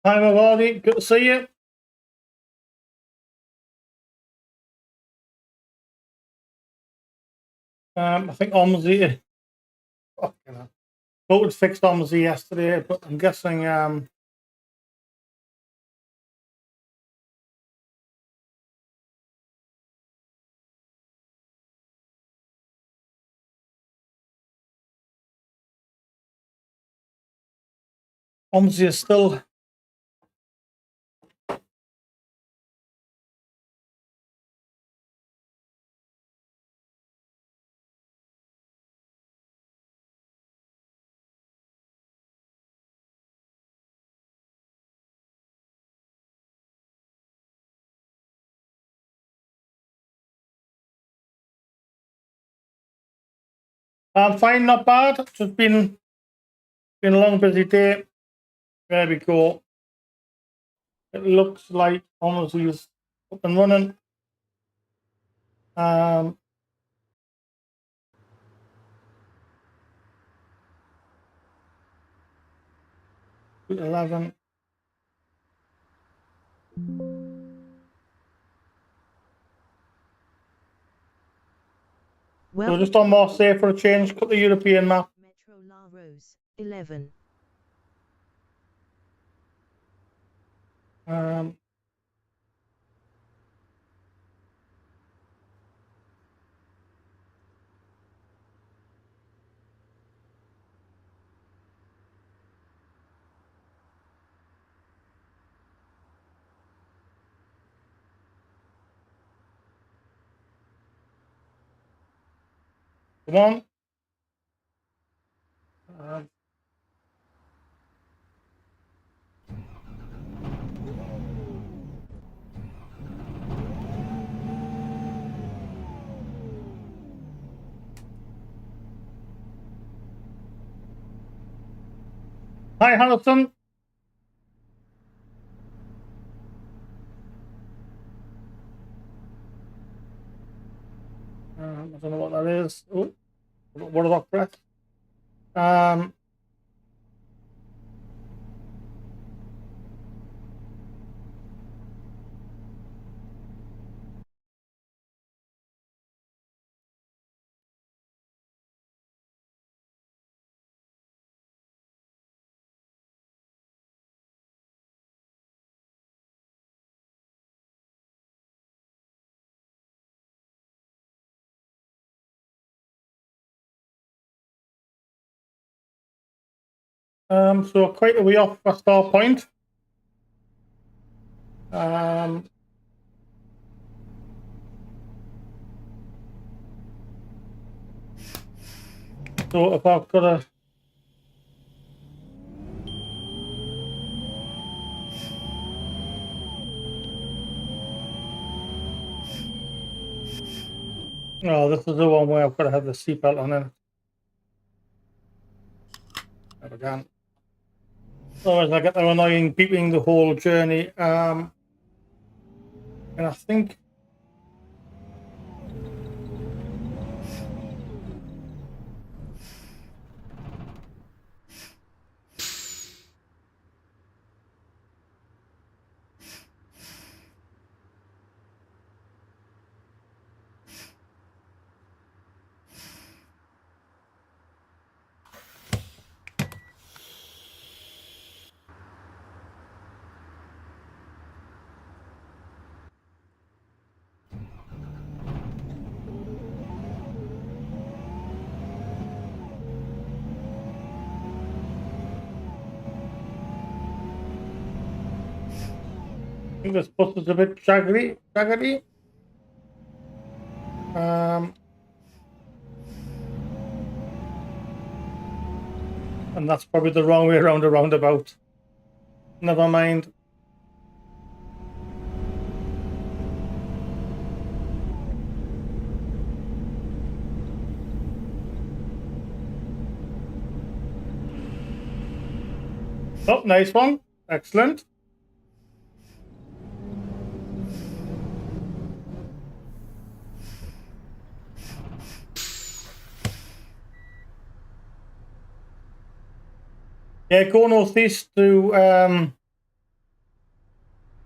Hi, Mavardi. Good to see you. I think OMSI voted fixed OMSI yesterday, but I'm guessing OMSI is still fine, not bad. Just been a long, busy day. There we go. It looks like OMSI is up and running. 11. So just on Marseille for a change, cut the European map. Metro La Rose, 11. Come on. Hi, Harrison. I don't know what that is. Oh, what did I press? So quite a way off a start point. So if I've got a this is the one where I've got to have the seatbelt on it. Never can. Otherwise I get the annoying beeping the whole journey. And I think this bus is a bit jaggedy. And that's probably the wrong way around a roundabout. Never mind. Oh, nice one. Excellent. Yeah, go northeast to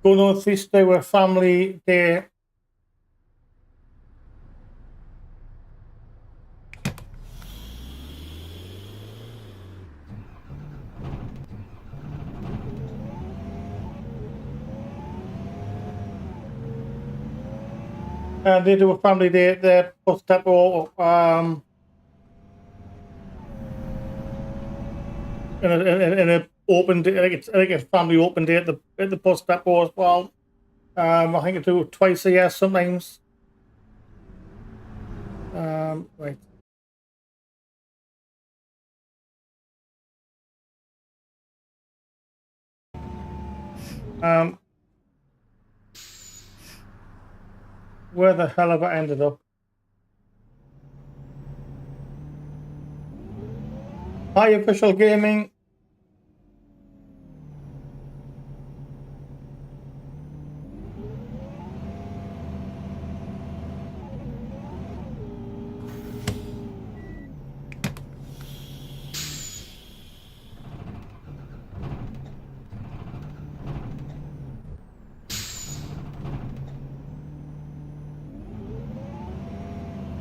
go north Easter with family day. They do a family day at their bus depot. In a open day, I think it's family open day at the bus depot as well. I think they do it twice a year sometimes. Right. Where the hell have I ended up? Hi, Official Gaming.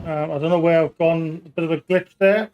I don't know where I've gone. A bit of a glitch there.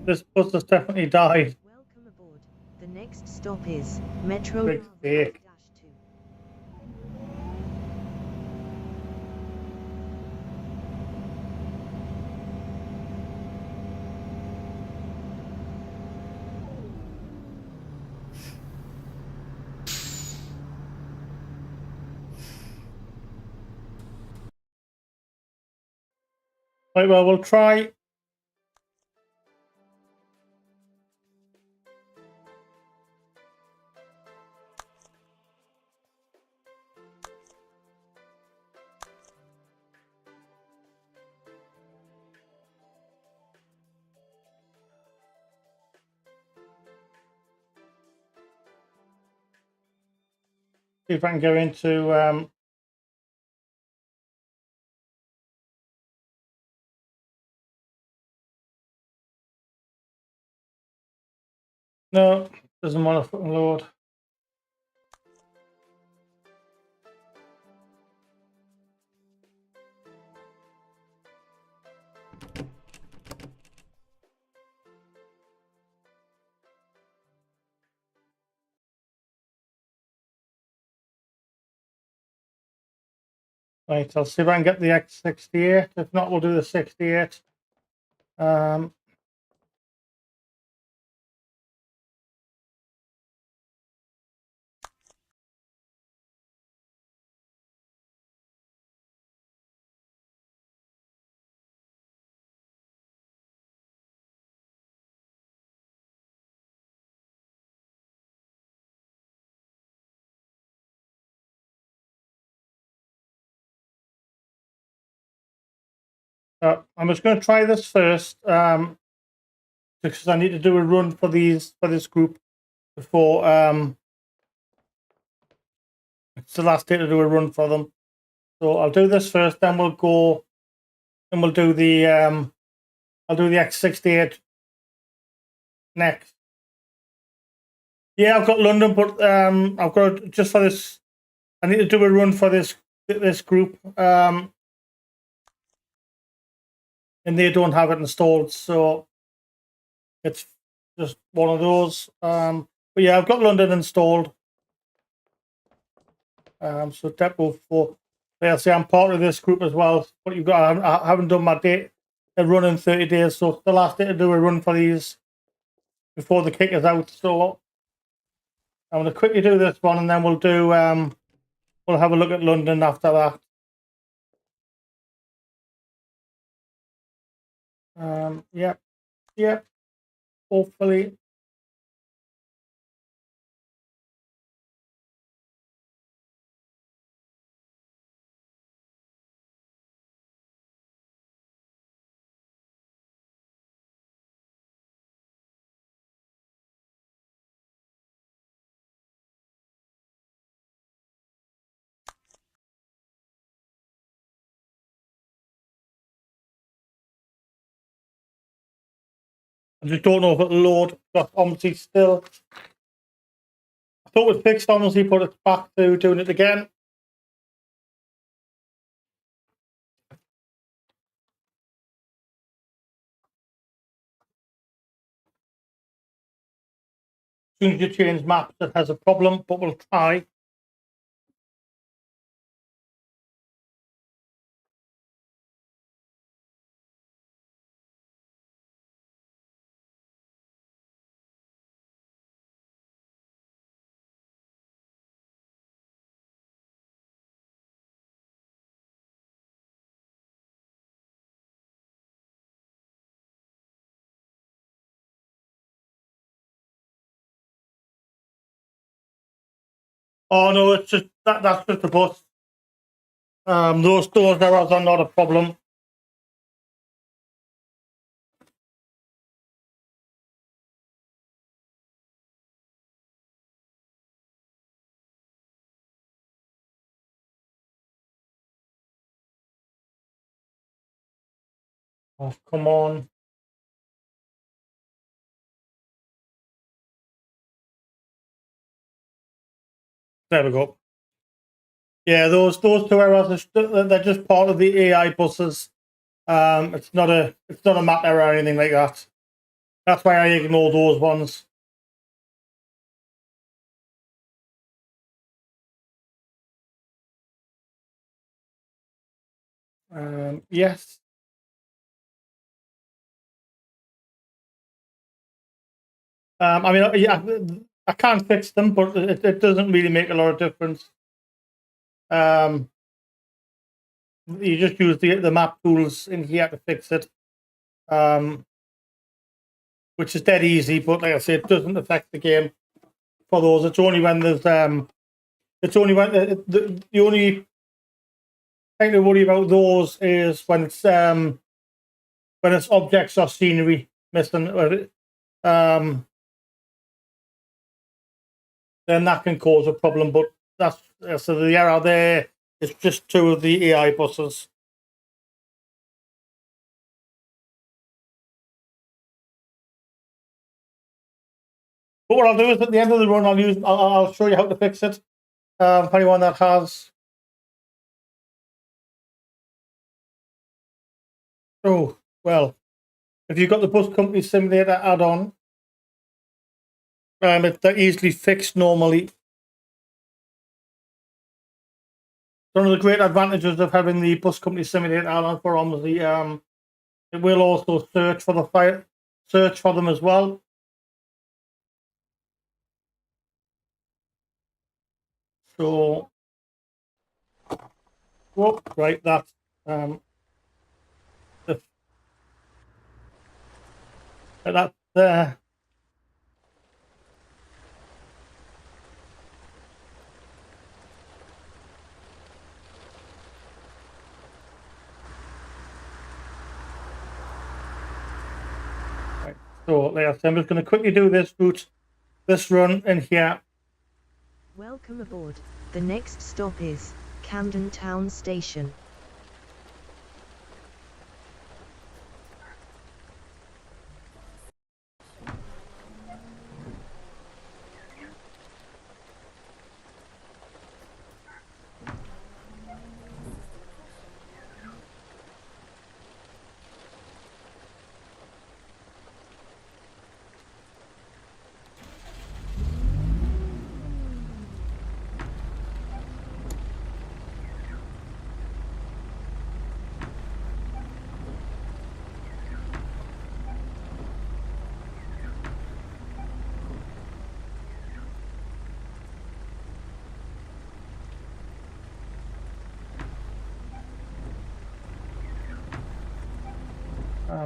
This bus has definitely died. Welcome aboard. The next stop is Metro Big mistake. -2. Right, well, we'll try. See if I can go into no, doesn't want to fucking load. Right, I'll see if I can get the X68. If not, we'll do the 68. I'm just going to try this first, because I need to do a run for this group before it's the last day to do a run for them. So I'll do this first, then we'll go and we'll do the I'll do the X68 next. Yeah, I've got London, but I've got just for this. I need to do a run for this group. and they don't have it installed, so it's just one of those. But yeah, I've got London installed. So Depot 4. Like I say, I'm part of this group as well. But you've got, I haven't done my day, a run in 30 days, so the last day to do a run for these before the kick is out. So I'm going to quickly do this one, and then we'll do we'll have a look at London after that. Yep. Hopefully. I just don't know if it'll load. But obviously still, I thought it was fixed, honestly, but it's back to doing it again. As soon as you change maps, it has a problem, but we'll try. Oh no, it's just that's just a bus. Those errors are not a problem. Oh, come on. There we go. Yeah, those two errors they're just part of the AI buses. It's not a map error or anything like that. That's why I ignore those ones. Yes. I mean, yeah, I can't fix them, but it doesn't really make a lot of difference. You just use the map tools in here to fix it, which is dead easy. But like I said, it doesn't affect the game for those. It's only when there's it's only when the only thing to worry about those is when it's objects or scenery missing. Then that can cause a problem. But that's so the error there is just two of the AI buses. But what I'll do is at the end of the run, I'll show you how to fix it. For anyone that has. Oh well, if you've got the bus company simulator add-on, they're easily fixed normally. One of the great advantages of having the bus company simulator add-on for OMSI, it will also search for them as well. So, oh, right, that's that's there. Right, so like I said, I'm just going to quickly do this run in here. Welcome aboard. The next stop is Camden Town Station.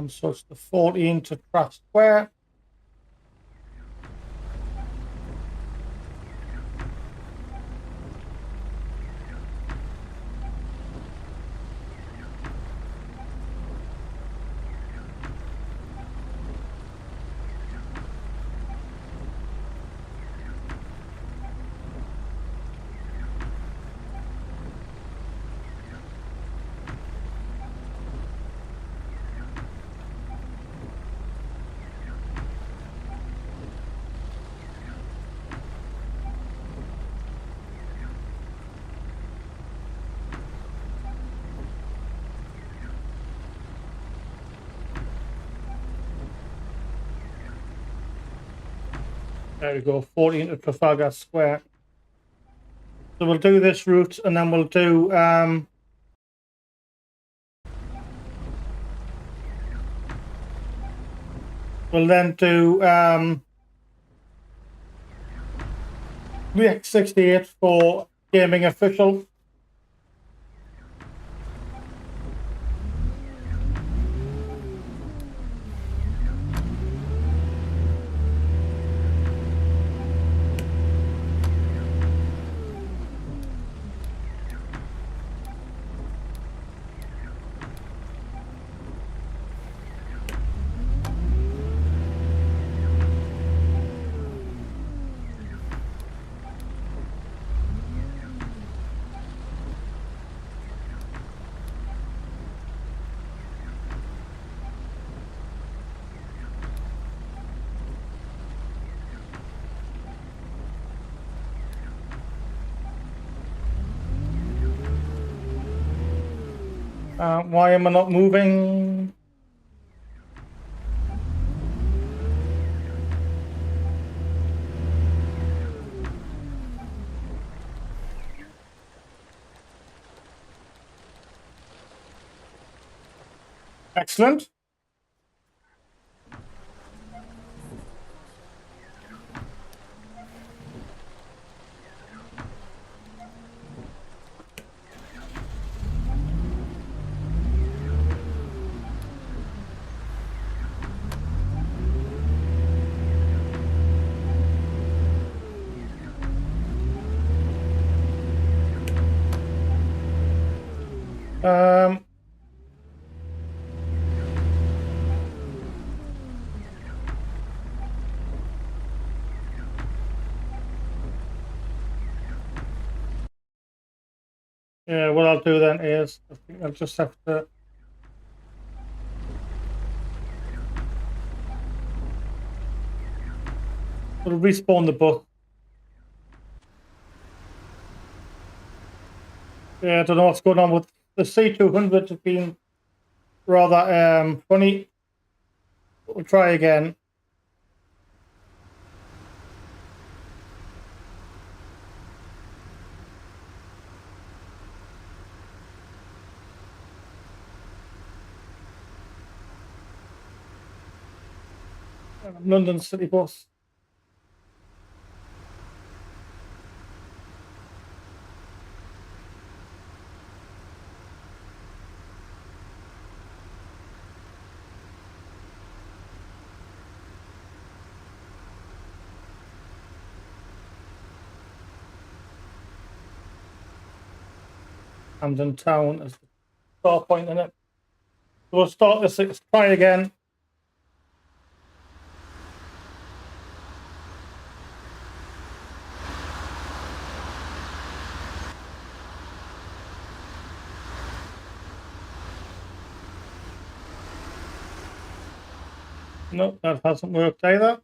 So it's the 14 to Traff Square. There we go, 14 to Trafalgar Square. So we'll do this route and then we'll do we'll then do the X68 for gaming official. Why am I not moving? Excellent. Yeah, what I'll do then is I think I'll just have to sort of respawn the bus. Yeah, I don't know what's going on with the C200. Has been rather funny. We'll try again. London City Bus. Camden Town as the start point in it. So we'll start this. Let's try again. No, that hasn't worked either.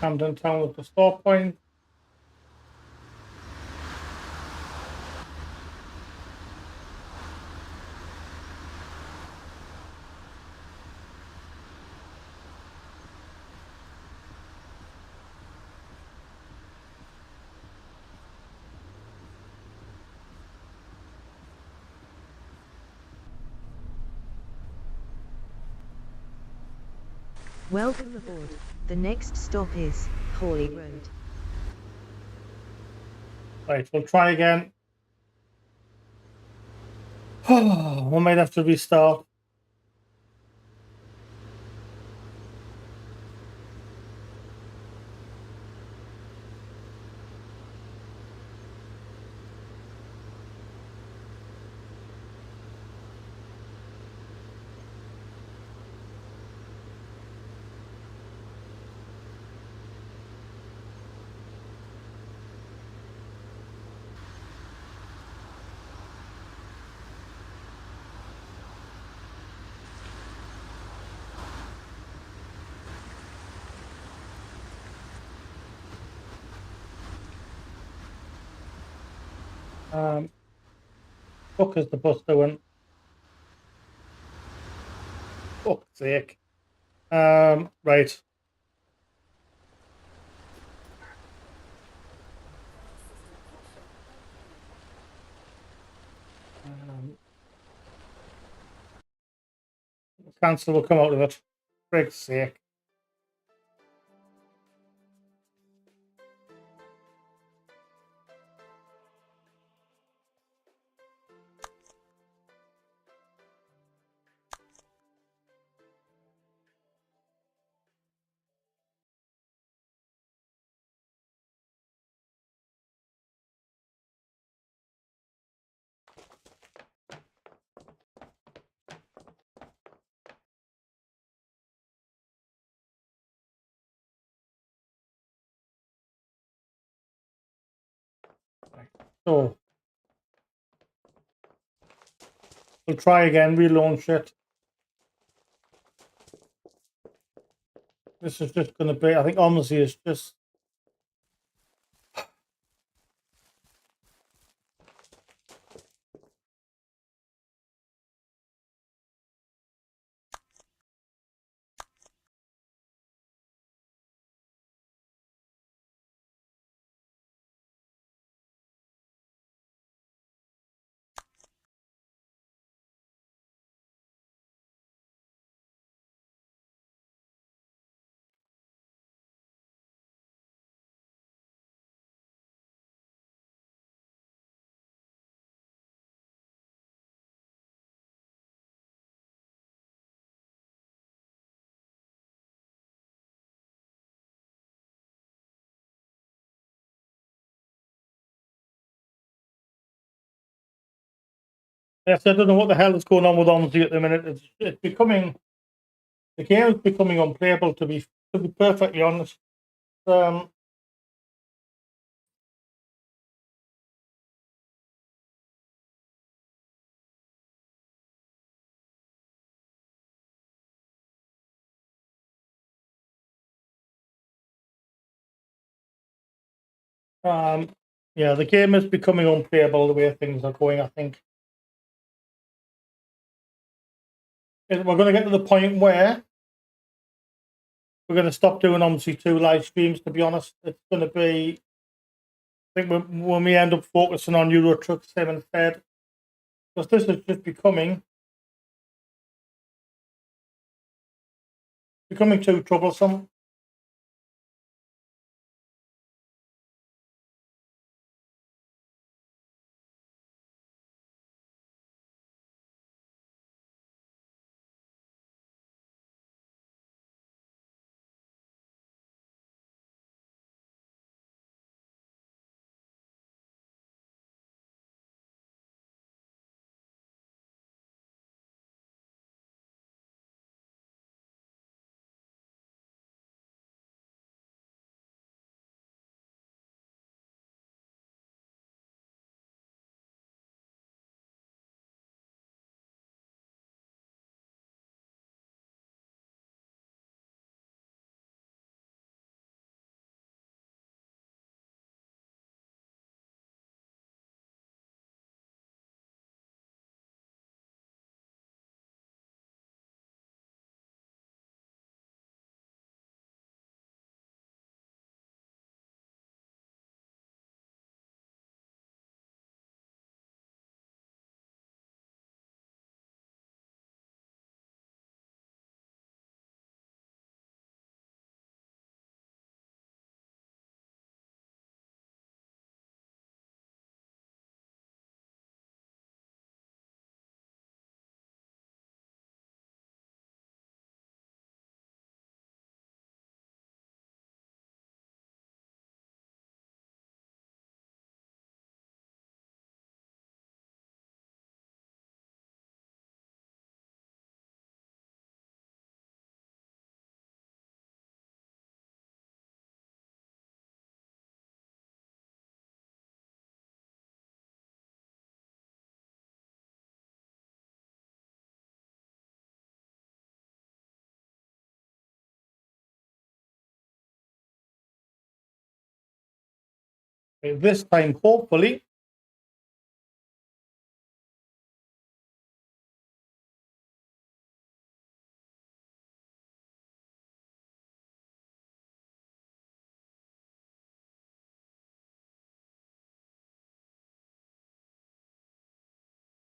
Camden Town with the start point. Welcome aboard. The next stop is Hawley Road. Right, we'll try again. We might have to restart. Fuck is the bus doing? Fuck's sake. Right. Cancel will come out of it. For Christ's sake. So we'll try again, relaunch it. This is just going to be, I think OMSI is just yes, I don't know what the hell is going on with OMSI at the minute. It's becoming, the game is becoming unplayable, to be perfectly honest. Yeah, the game is becoming unplayable the way things are going, I think. We're going to get to the point where we're going to stop doing OMSI 2 live streams, to be honest. It's going to be, I think when we end up focusing on Euro Truck Sim instead, because this is just becoming too troublesome. Okay, this time, hopefully,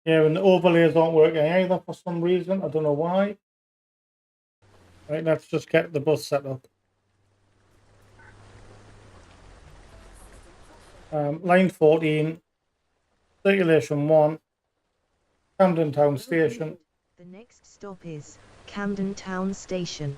yeah, and the overlays aren't working either for some reason. I don't know why. Right, let's just get the bus set up. Line 14, circulation 1, Camden Town Station. The next stop is Camden Town Station.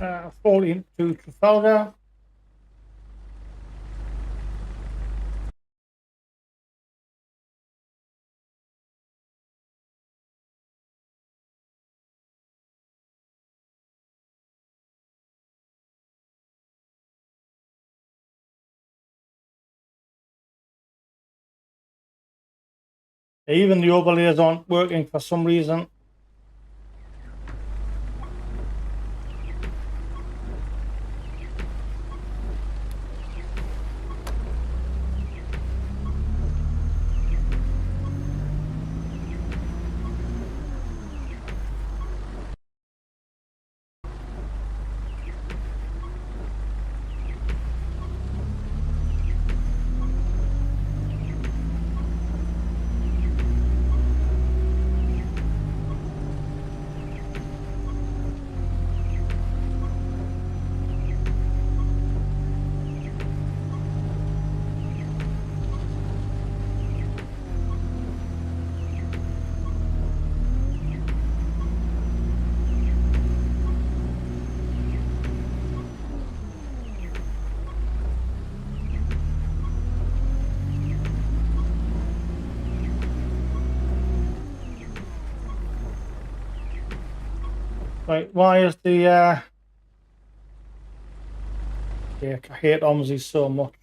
Uh, 14 to Trafalgar. Even the overlays aren't working for some reason. Right, why is the yeah, I hate OMSI so much.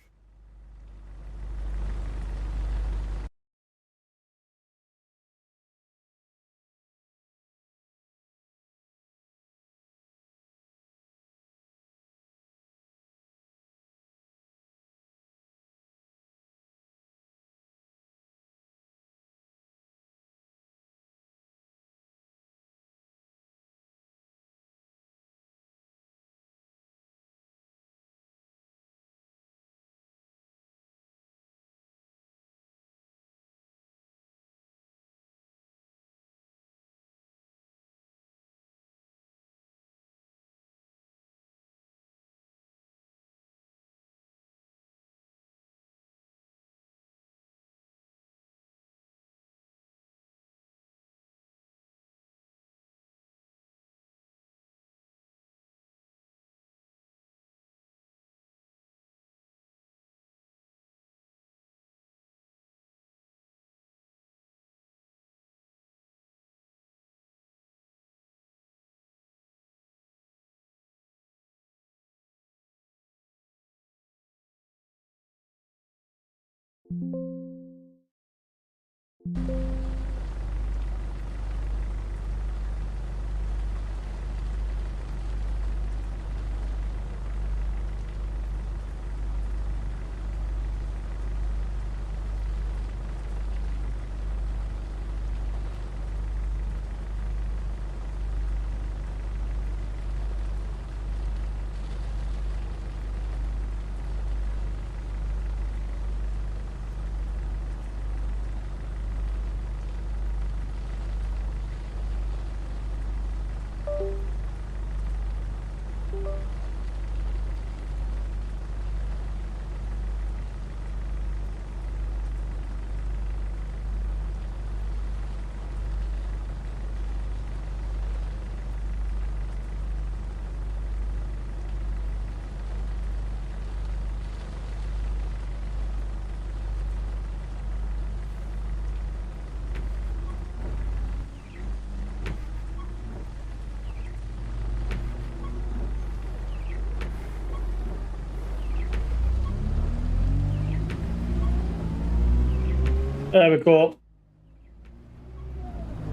There we go.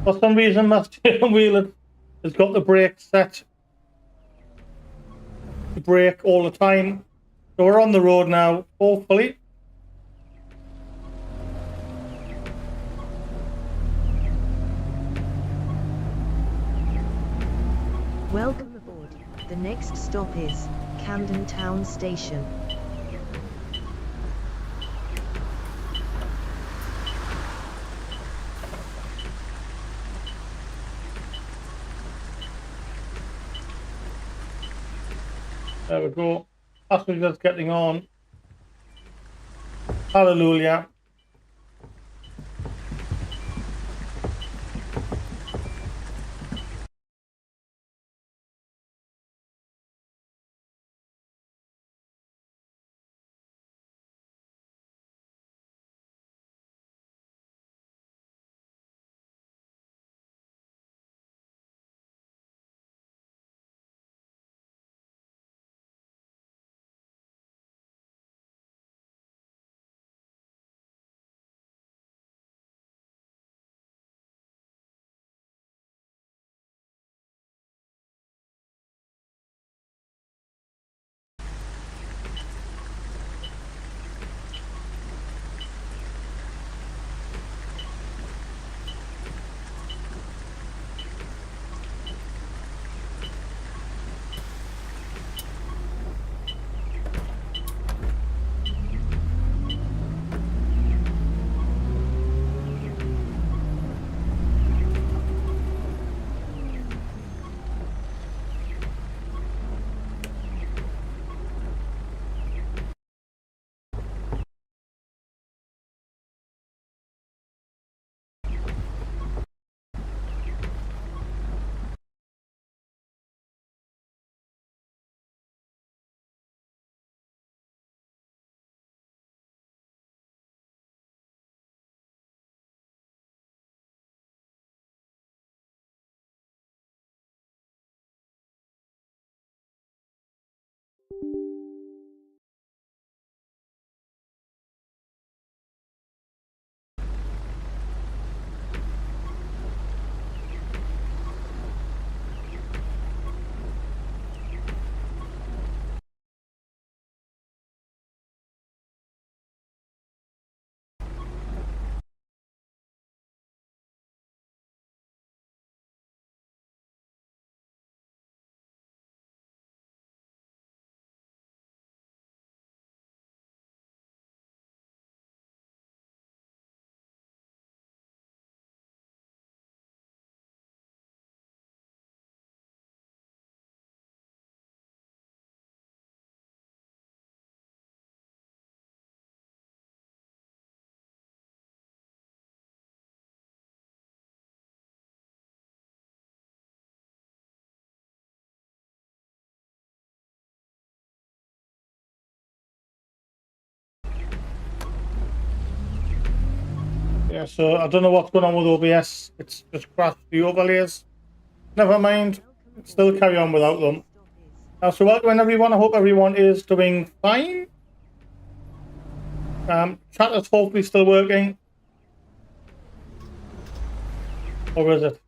For some reason, my steering wheel has got the brake set to brake all the time. So we're on the road now, hopefully. Welcome aboard. The next stop is Camden Town Station. There we go. Passengers getting on. Hallelujah. Yeah, so I don't know what's going on with OBS. It's just crashed the overlays. Never mind. Still carry on without them. So welcome everyone. I hope everyone is doing fine. Chat is hopefully still working. Or is it?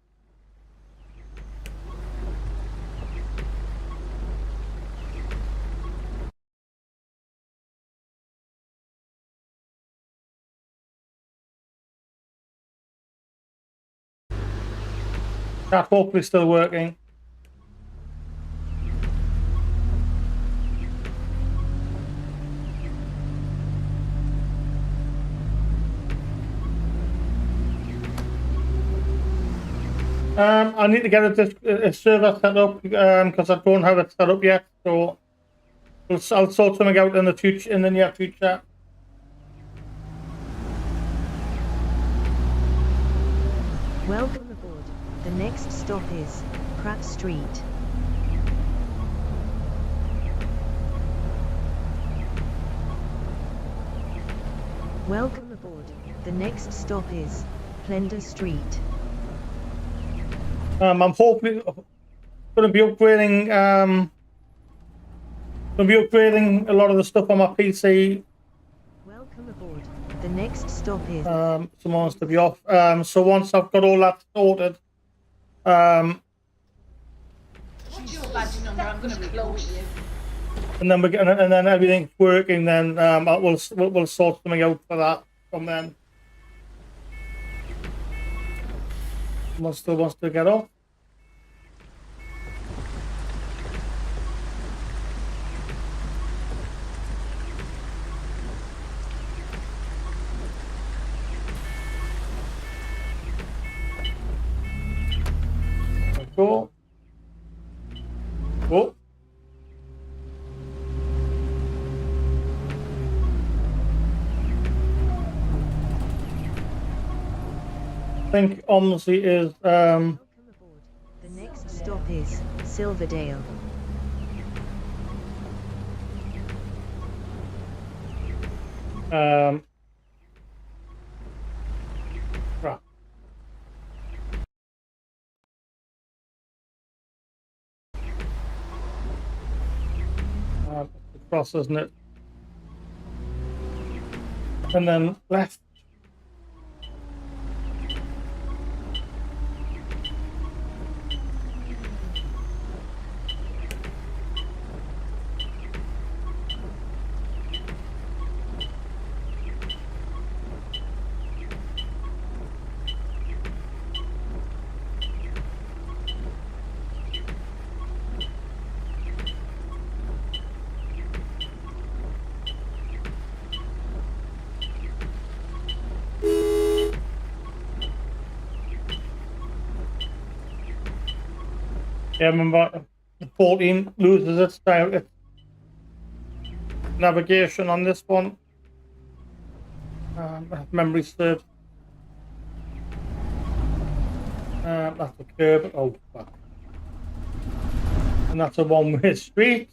Chat hopefully still working. I need to get a server set up because I don't have it set up yet. So I'll sort something out in the future, in the near future. Welcome aboard. The next stop is Pratt Street. Welcome aboard. The next stop is Plender Street. I'm hopefully going to be upgrading. A lot of the stuff on my PC. Welcome aboard. The next stop is someone wants to be off. So once I've got all that sorted, What's your badge number? I'm going to report you. and then and then everything's working, then we'll sort something out for that from then. Someone still wants to get off. Go. Go. I think OMSI is welcome aboard. The next stop is Silverdale. right. Across, isn't it? And then left. Yeah, remember, the 14 loses its navigation on this one. Memory serves. That's a curb. Oh, fuck. And that's a one-way street.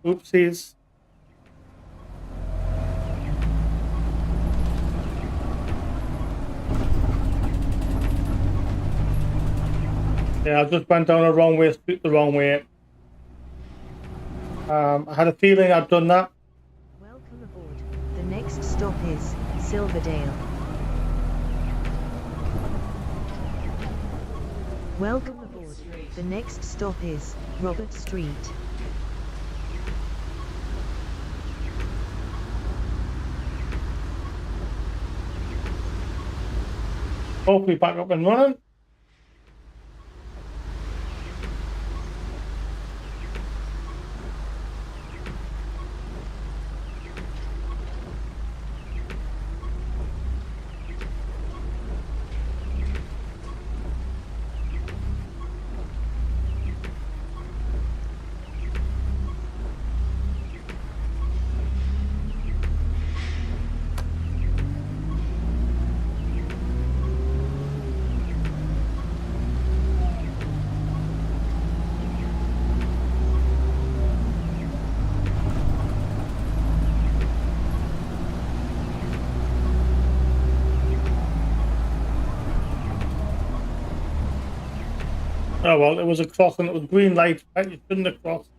Oopsies. Yeah, I just went down a wrong way street the wrong way. I had a feeling I'd done that. Welcome aboard. The next stop is Silverdale. Welcome aboard. The next stop is Robert Street. Hopefully back up and running. Oh well, it was a crossing. It was green light. You shouldn't have crossed.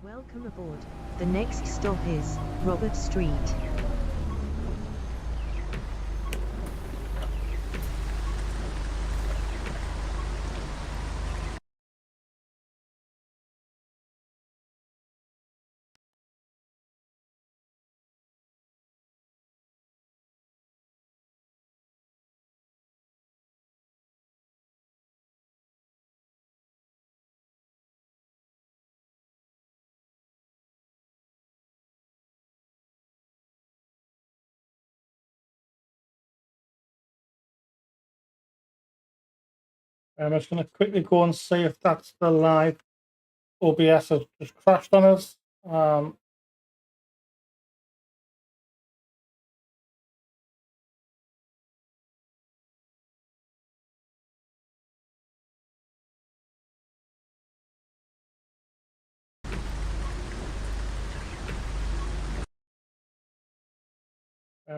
Welcome aboard. The next stop is Robert Street. I'm just going to quickly go and see if that's still live. OBS has just crashed on us. I'm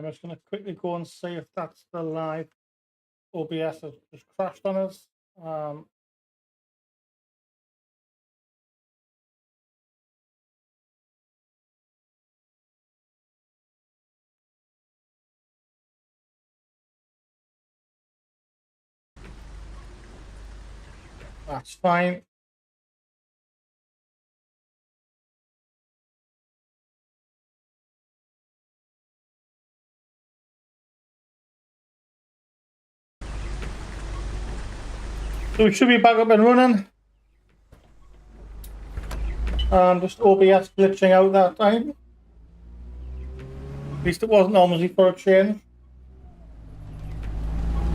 just going to quickly go and see if that's still live. OBS has just crashed on us. That's fine. So we should be back up and running. Just OBS glitching out that time. At least it wasn't OMSI for a change.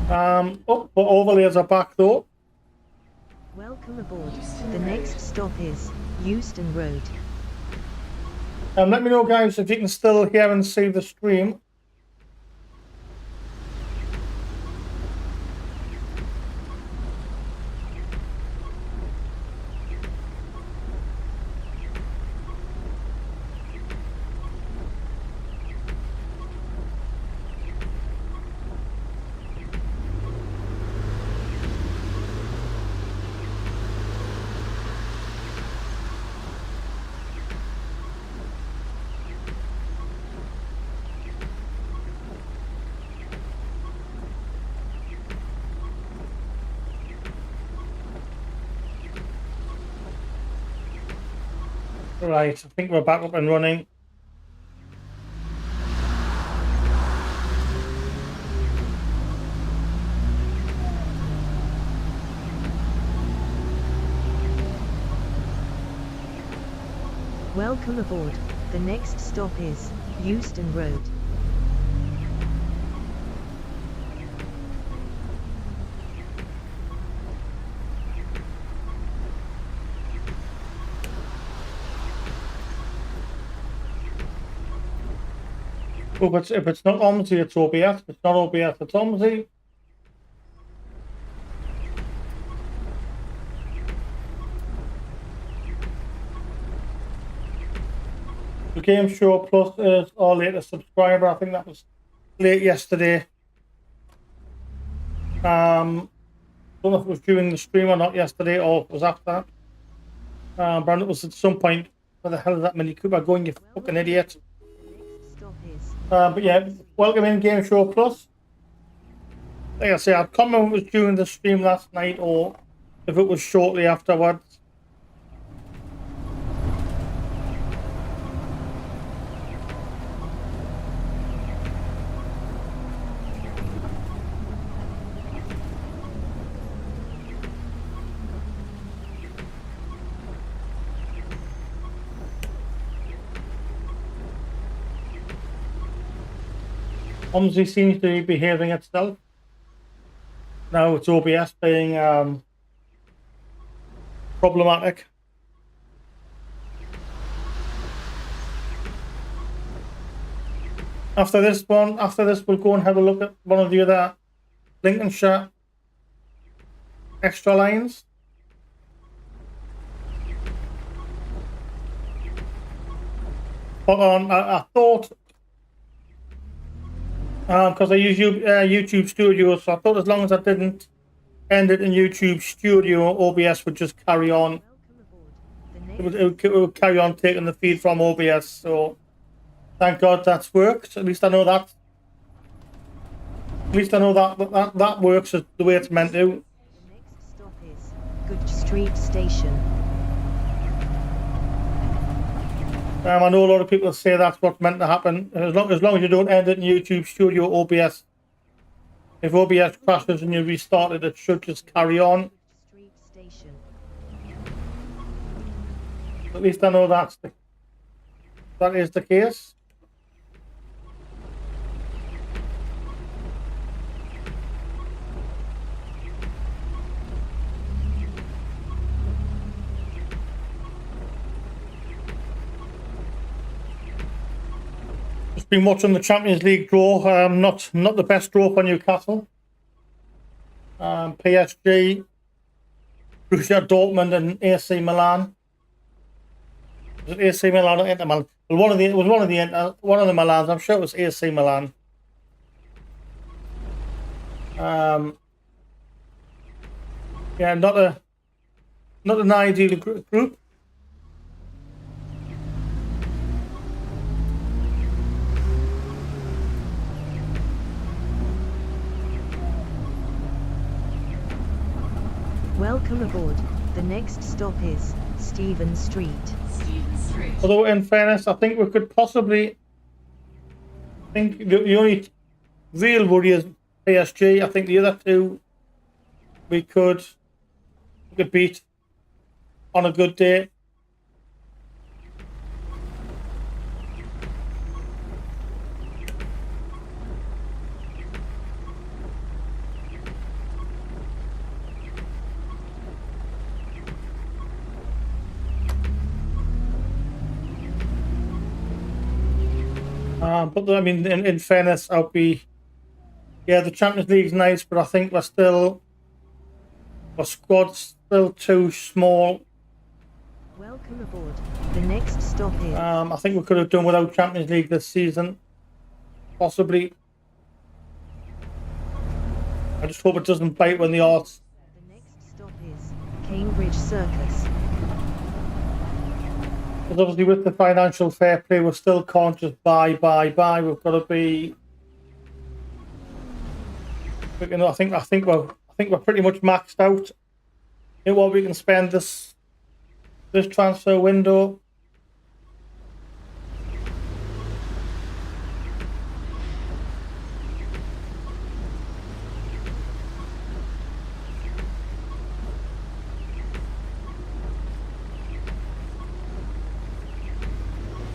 Oh, but overlays are back though. Welcome aboard. The next stop is Euston Road. Let me know, guys, if you can still hear and see the stream. Right, I think we're back up and running. Welcome aboard. The next stop is Euston Road. Oh, but if it's not OMSI, it's OBS. If it's not OBS, it's OMSI. The Game Show Plus is our latest subscriber. I think that was late yesterday. Don't know if it was during the stream or not yesterday, or if it was after. But it was at some point. Where the hell is that Mini Cooper going, you fucking idiot? But yeah, welcome in Game Show Plus. Like I say, I can't remember if it was during the stream last night or if it was shortly afterwards. OMSI seems to be behaving itself. Now it's OBS being problematic. After this we'll go and have a look at one of the other Lincolnshire extra lines. But I thought, because I use YouTube Studio, so I thought as long as I didn't end it in YouTube Studio, OBS would just carry on. It would carry on taking the feed from OBS. So thank God that's worked. At least I know that. At least I know that works the way it's meant to. The next stop is Good Street Station. I know a lot of people say that's what's meant to happen. As long as you don't end it in YouTube Studio, OBS. If OBS crashes and you restart it, it should just carry on. Street Station. At least I know that is the case. Just been watching the Champions League draw. Not the best draw for Newcastle. PSG, Borussia Dortmund, and AC Milan. Was it AC Milan or Inter Milan? Well, one of the Milans. I'm sure it was AC Milan. Yeah, not an ideal group. Welcome aboard. The next stop is Stephen Street. Although in fairness, I think we could possibly, I think the only real worry is PSG. I think the other two we could beat on a good day. But I mean, in fairness, I'll be, yeah, the Champions League's nice, but I think our squad's still too small. Welcome aboard. The next stop is. I think we could have done without Champions League this season, possibly. I just hope it doesn't bite when the arts. The next stop is Cambridge Circus. Because obviously with the financial fair play, we still can't just buy. We've got to be. You know, I think we're pretty much maxed out in what we can spend this transfer window.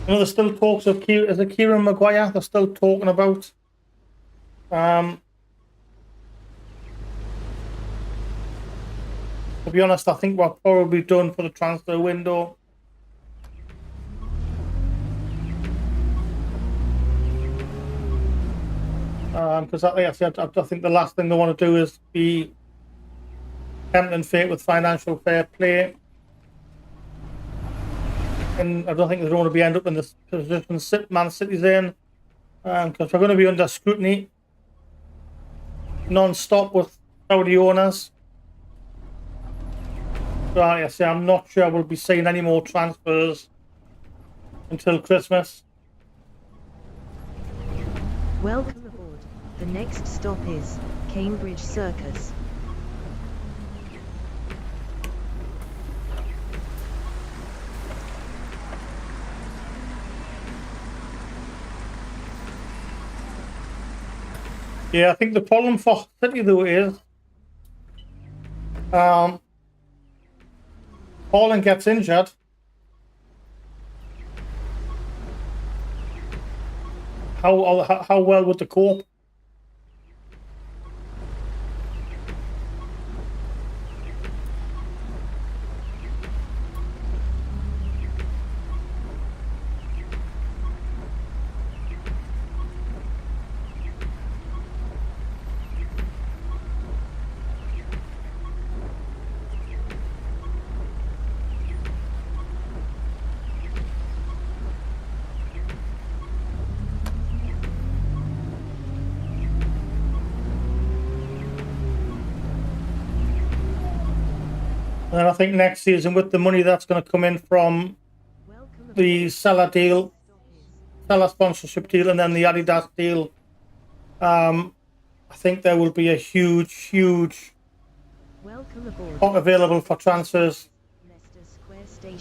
You know, there's still talks of Kieran Maguire. They're still talking about. To be honest, I think we're probably done for the transfer window. Because I think the last thing they want to do is be tempting fate with financial fair play. And I don't think they want to be end up in this position Man City's in, because we're going to be under scrutiny non-stop with Saudi owners. So I say I'm not sure we'll be seeing any more transfers until Christmas. Welcome aboard. The next stop is Cambridge Circus. Yeah, I think the problem for City though is Haaland gets injured. How well would they cope? And then I think next season, with the money that's going to come in from the seller sponsorship deal, and then the Adidas deal, I think there will be a huge pot available for transfers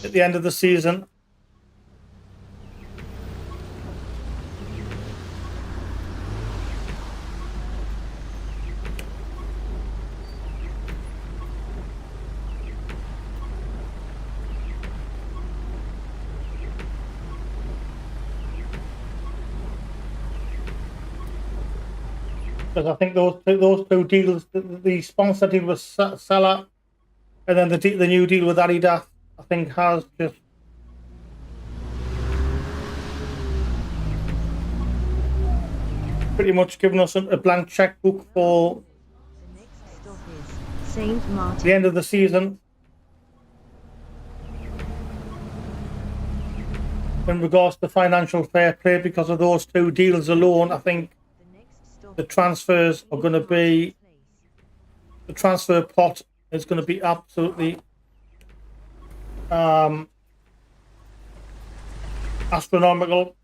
at the end of the season. Because I think those two deals, the sponsor deal with Salah, and then the new deal with Adidas, I think has just pretty much given us a blank checkbook for the end of the season. In regards to financial fair play, because of those two deals alone, I think the transfers are going to be, the transfer pot is going to be absolutely astronomical.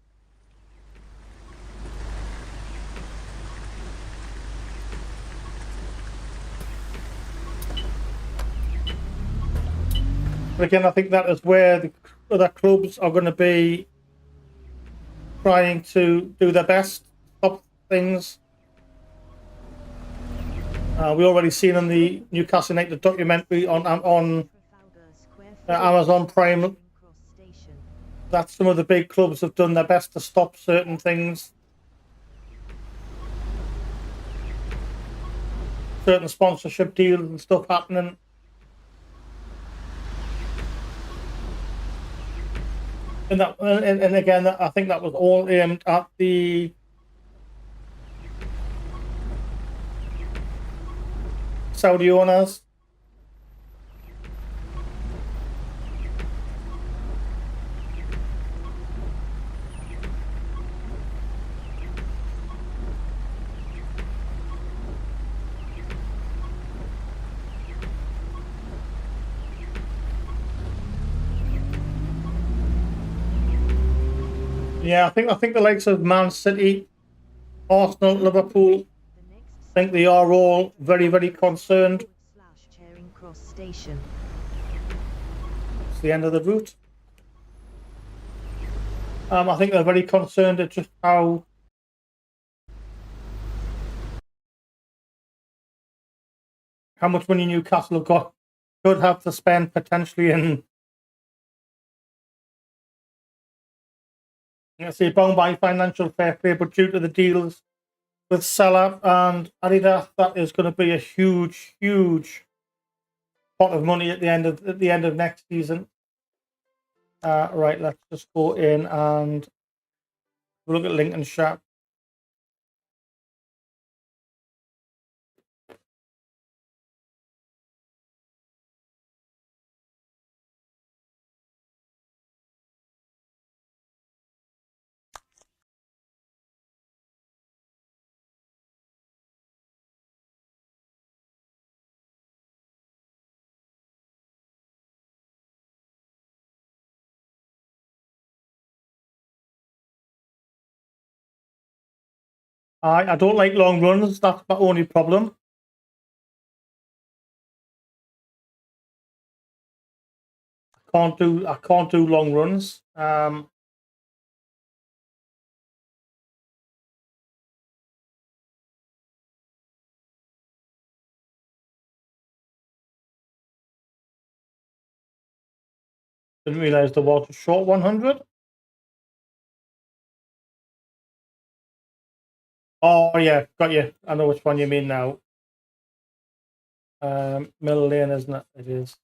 But again, I think that is where the other clubs are going to be trying to do their best to stop things. We already seen in the Newcastle United documentary on Amazon Prime that some of the big clubs have done their best to stop certain things, certain sponsorship deals and stuff happening. And that, and again, I think that was all aimed at the Saudi owners. Yeah, I think the likes of Man City, Arsenal, Liverpool, I think they are all very, very concerned. It's the end of the route. I think they're very concerned at just how much money Newcastle have got, could have to spend potentially in, let's say, bound by financial fair play, but due to the deals with Salah and Adidas, that is going to be a huge, huge pot of money at the end of next season. Right, let's just go in and look at Lincolnshire. I don't like long runs. That's my only problem. I can't do long runs. Didn't realize there was a short 100. Oh yeah, got you. I know which one you mean now. Middle lane, isn't it? It is.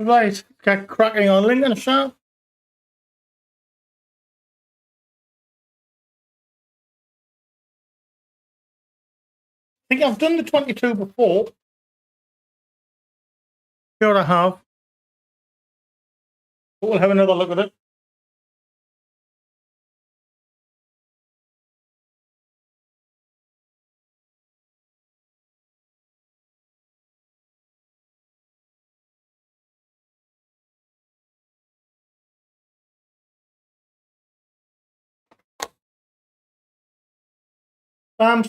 Right, get cracking on Lincolnshire. I think I've done the 22 before. Sure I have. But we'll have another look at it.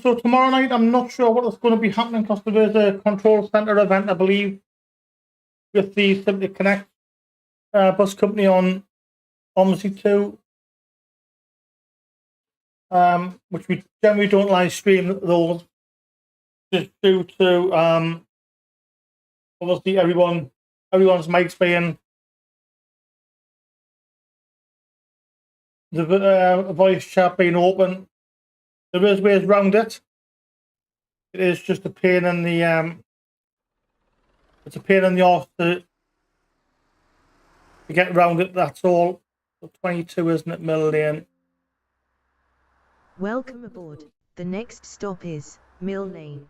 So tomorrow night, I'm not sure what is going to be happening because there is a control center event, I believe, with the Simply Connect bus company on OMSI 2, which we generally don't live stream those, just due to obviously everyone's mics being the voice chat being open. There is ways around it. It is just a pain in the it's a pain in the arse to get around it. That's all. So 22, isn't it, Mill Lane? Welcome aboard. The next stop is Mill Lane.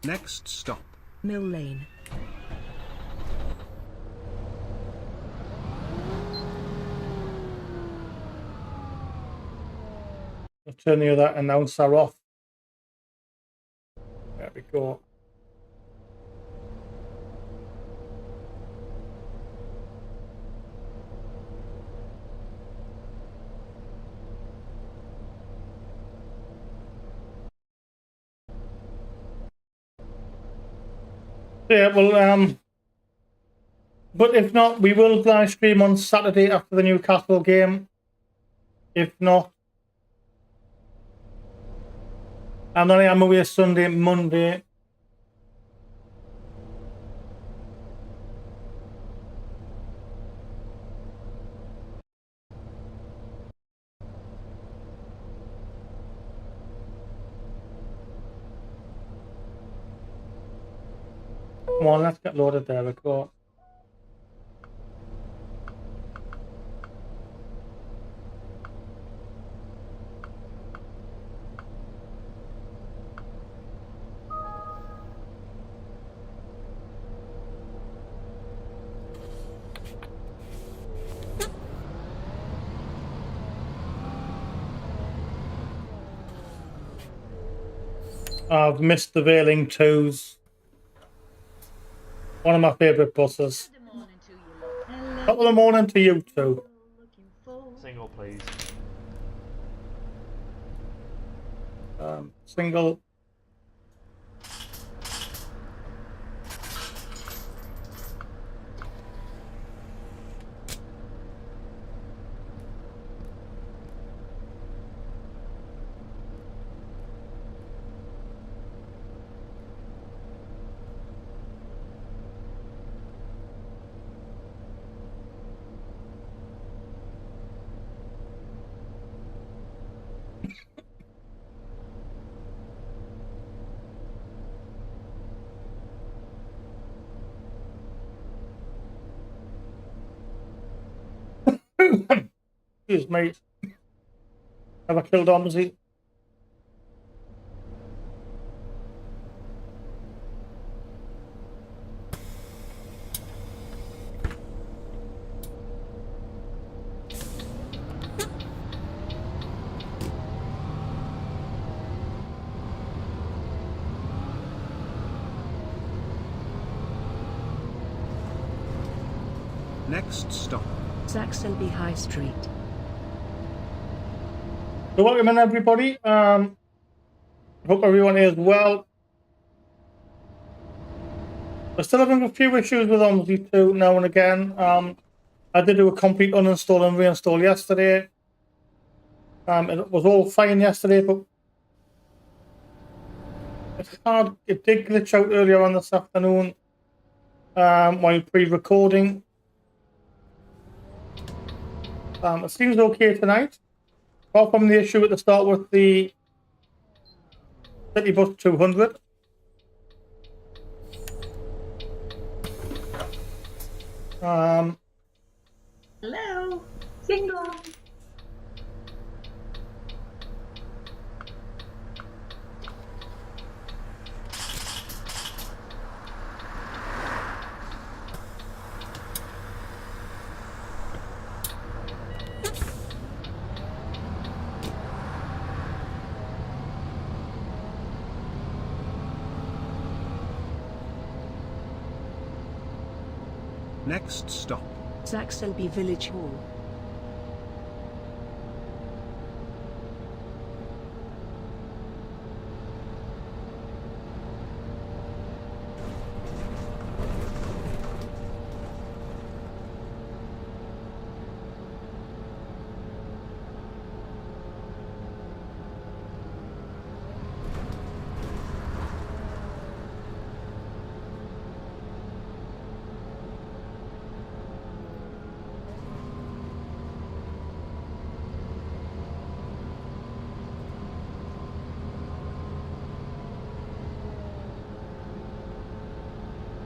Next stop, Mill Lane. I'll turn the other announcer off. There we go. Yeah, well, but if not, we will live stream on Saturday after the Newcastle game. If not, and then I'm away Sunday, Monday. Come on, let's get loaded. There we go. I've missed the Veiling 2s. One of my favourite buses. Top of the morning to you two. Single, please. Single. Excuse me. Have I killed OMSI? next stop, Saxonby High Street. So welcome in everybody. Hope everyone is well. We're still having a few issues with OMSI 2 now and again. I did do a complete uninstall and reinstall yesterday. It was all fine yesterday, but it's hard. It did glitch out earlier on this afternoon while pre-recording. It seems okay tonight. Apart from the issue at the start with the Citybus 200. Hello. Single. Next stop. Saxelby Village Hall.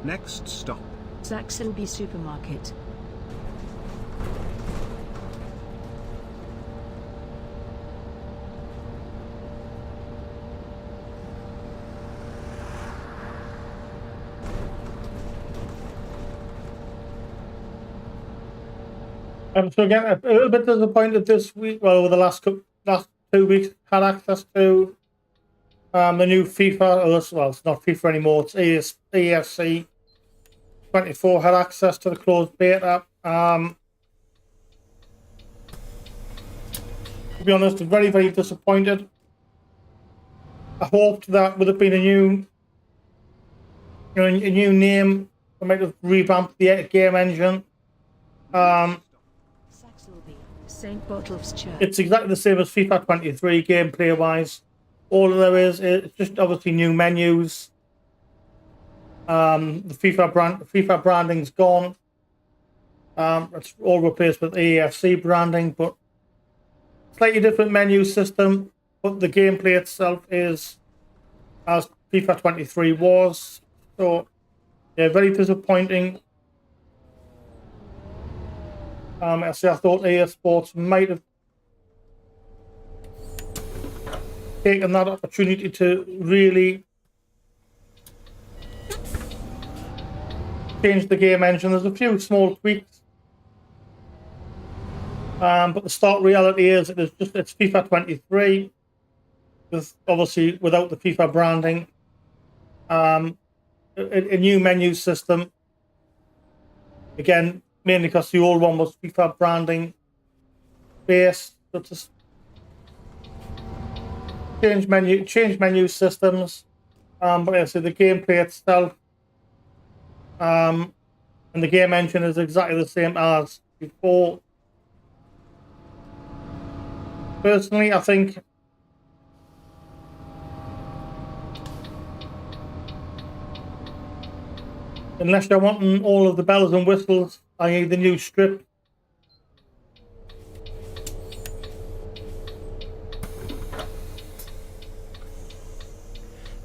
Next stop. Saxelby Supermarket. So again, a little bit disappointed this week. Well, over the last 2 weeks, had access to the new FIFA. Well, it's not FIFA anymore. It's AFC 24. Had access to the closed beta. To be honest, very, very disappointed. I hoped that would have been a new name. I might have revamped the game engine. Saxelby, St. Botolph's Church. It's exactly the same as FIFA 23 gameplay wise. All there is just obviously new menus. The FIFA branding's gone. It's all replaced with AFC branding, but slightly different menu system. But the gameplay itself is as FIFA 23 was. So yeah, very disappointing. I thought EA Sports might have taken that opportunity to really change the game engine. There's a few small tweaks, but the stark reality is it's FIFA 23, with obviously without the FIFA branding, a new menu system. Again, mainly because the old one was FIFA branding based. So just change menu systems, but I say the gameplay itself and the game engine is exactly the same as before. Personally, I think unless you're wanting all of the bells and whistles, i.e. the new strip,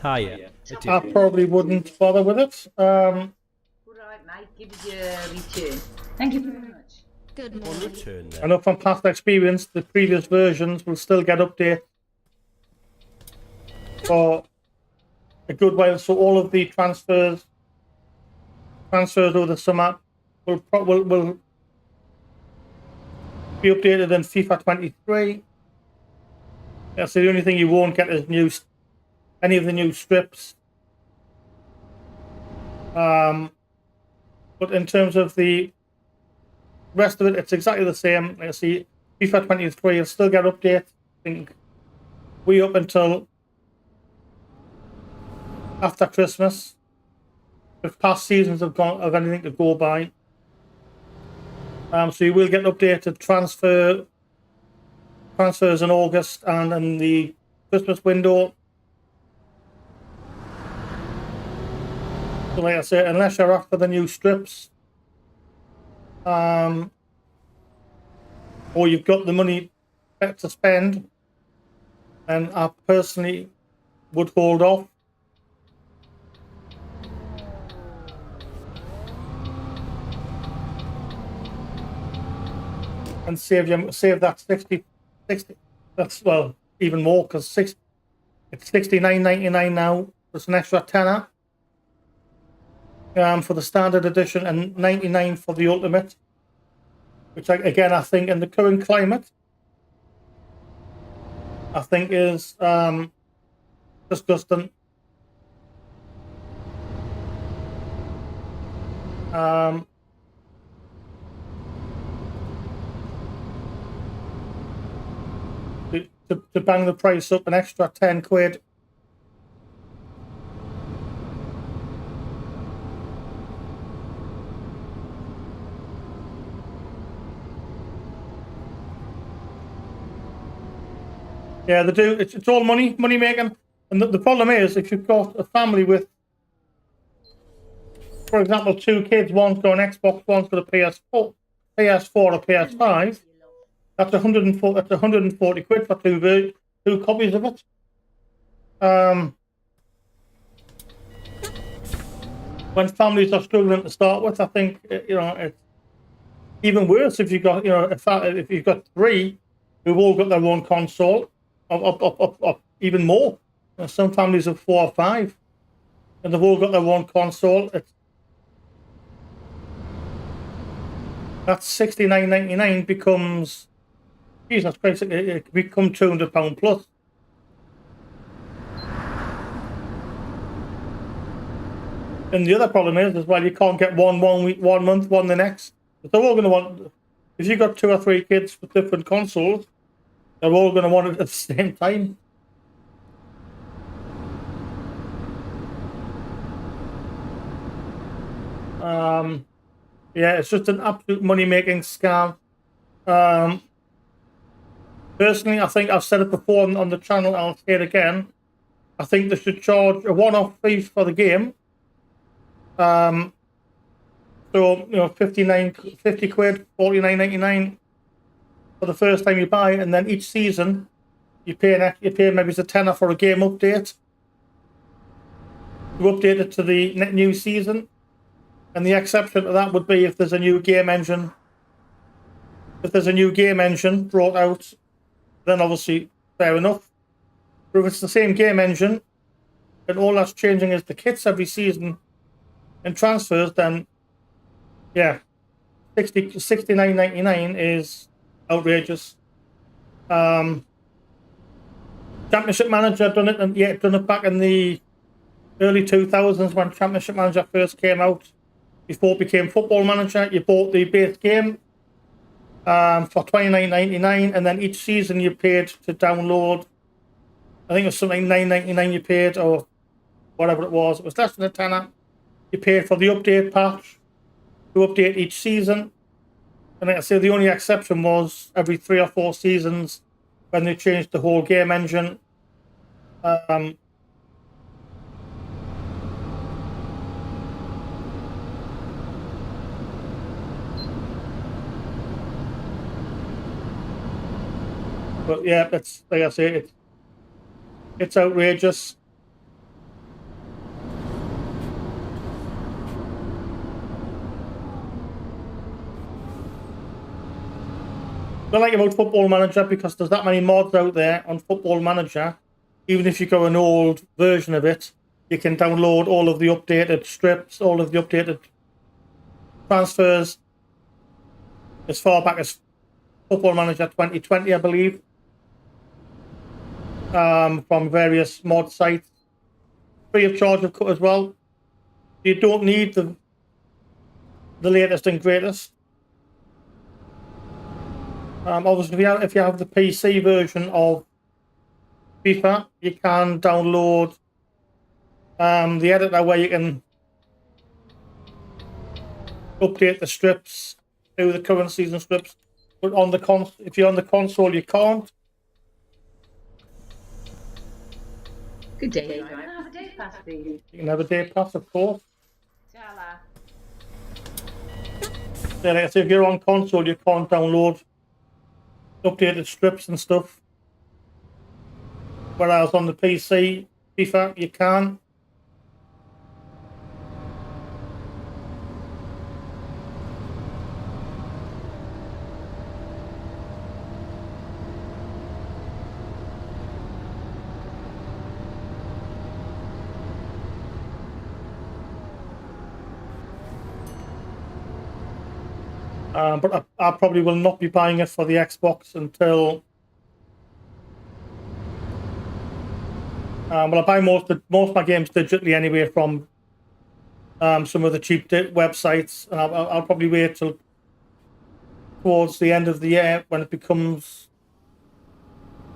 Hiya. I probably wouldn't bother with it. All right, mate. Give us your return. Thank you very much. Good On morning. return I then. know from past experience, the previous versions will still get updates for a good while. So all of the transfers over the summer will be updated in FIFA 23. That's the only thing you won't get is any of the new strips. But in terms of the rest of it, it's exactly the same. I see FIFA 23 will still get updates. I think we up until after Christmas if past seasons have anything to go by. So you will get updated transfers in August and in the Christmas window. So like I say, unless you're after the new strips, or you've got the money to spend, then I personally would hold off. And save that 60. That's, well, even more, because it's $69.99 now. It's an extra tenner for the standard edition and $99 for the ultimate, which again I think in the current climate I think is disgusting. To bang the price up an extra 10 quid. Yeah, they do. It's all money making. And the problem is, if you've got a family with, for example, 2 kids, one's got an Xbox, one's got a PS4 or PS5, that's 140 quid for two copies of it. When families are struggling to start with, I think it's even worse if you've got if you've got 3 who've all got their own console, or even more. Some families have 4 or 5, and they've all got their own console. That's $69.99 becomes, Jesus Christ, it could become £200 plus. And the other problem is, well, you can't get one week, 1 month, one the next. But they're all going to want, if you've got 2 or 3 kids with different consoles, they're all going to want it at the same time. Yeah, it's just an absolute money-making scam. Personally, I think I've said it before on the channel, I'll say it again. I think they should charge a one-off fee for the game. So 50 quid, $49.99 for the first time you buy it, and then each season you pay maybe it's a tenner for a game update. You update it to the new season, and the exception to that would be if there's a new game engine. If there's a new game engine brought out, then obviously fair enough. But if it's the same game engine, and all that's changing is the kits every season and transfers, then yeah, $69.99 is outrageous. Championship Manager done it back in the early 2000s when Championship Manager first came out. Before it became Football Manager, you bought the base game for $29.99, and then each season you paid to download. I think it was something $9.99 you paid, or whatever it was. It was less than a tenner. You paid for the update patch to update each season. And like I say, the only exception was every 3 or 4 seasons when they changed the whole game engine. But yeah, it's like I say, it's outrageous. I like about Football Manager because there's that many mods out there on Football Manager. Even if you got an old version of it, you can download all of the updated strips, all of the updated transfers as far back as Football Manager 2020, I believe, from various mod sites, free of charge as well. You don't need the latest and greatest. Obviously, if you have the PC version of FIFA, you can download the editor where you can update the strips, do the current season strips. But on the if you're on the console, you can't. Good day. I have a day pass, please. You can have a day pass, of course. Chala. So, like I say, if you're on console, you can't download updated strips and stuff. Whereas on the PC, FIFA, you can. But I probably will not be buying it for the Xbox until. Well, I buy most of my games digitally anyway from some of the cheap websites, and I'll probably wait till towards the end of the year when it becomes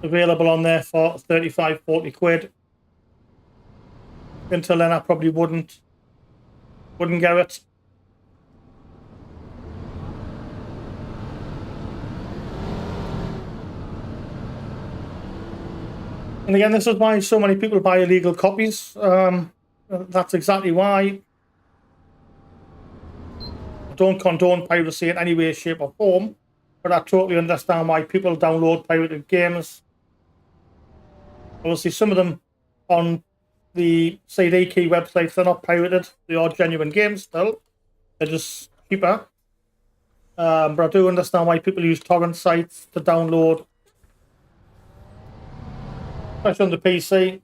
available on there for 35-40 quid. Until then, I probably wouldn't get it. And again, this is why so many people buy illegal copies. That's exactly why. I don't condone piracy in any way, shape or form, but I totally understand why people download pirated games. Obviously, some of them on the CD key websites, they're not pirated. They are genuine games still. They're just cheaper. But I do understand why people use torrent sites to download, especially on the PC.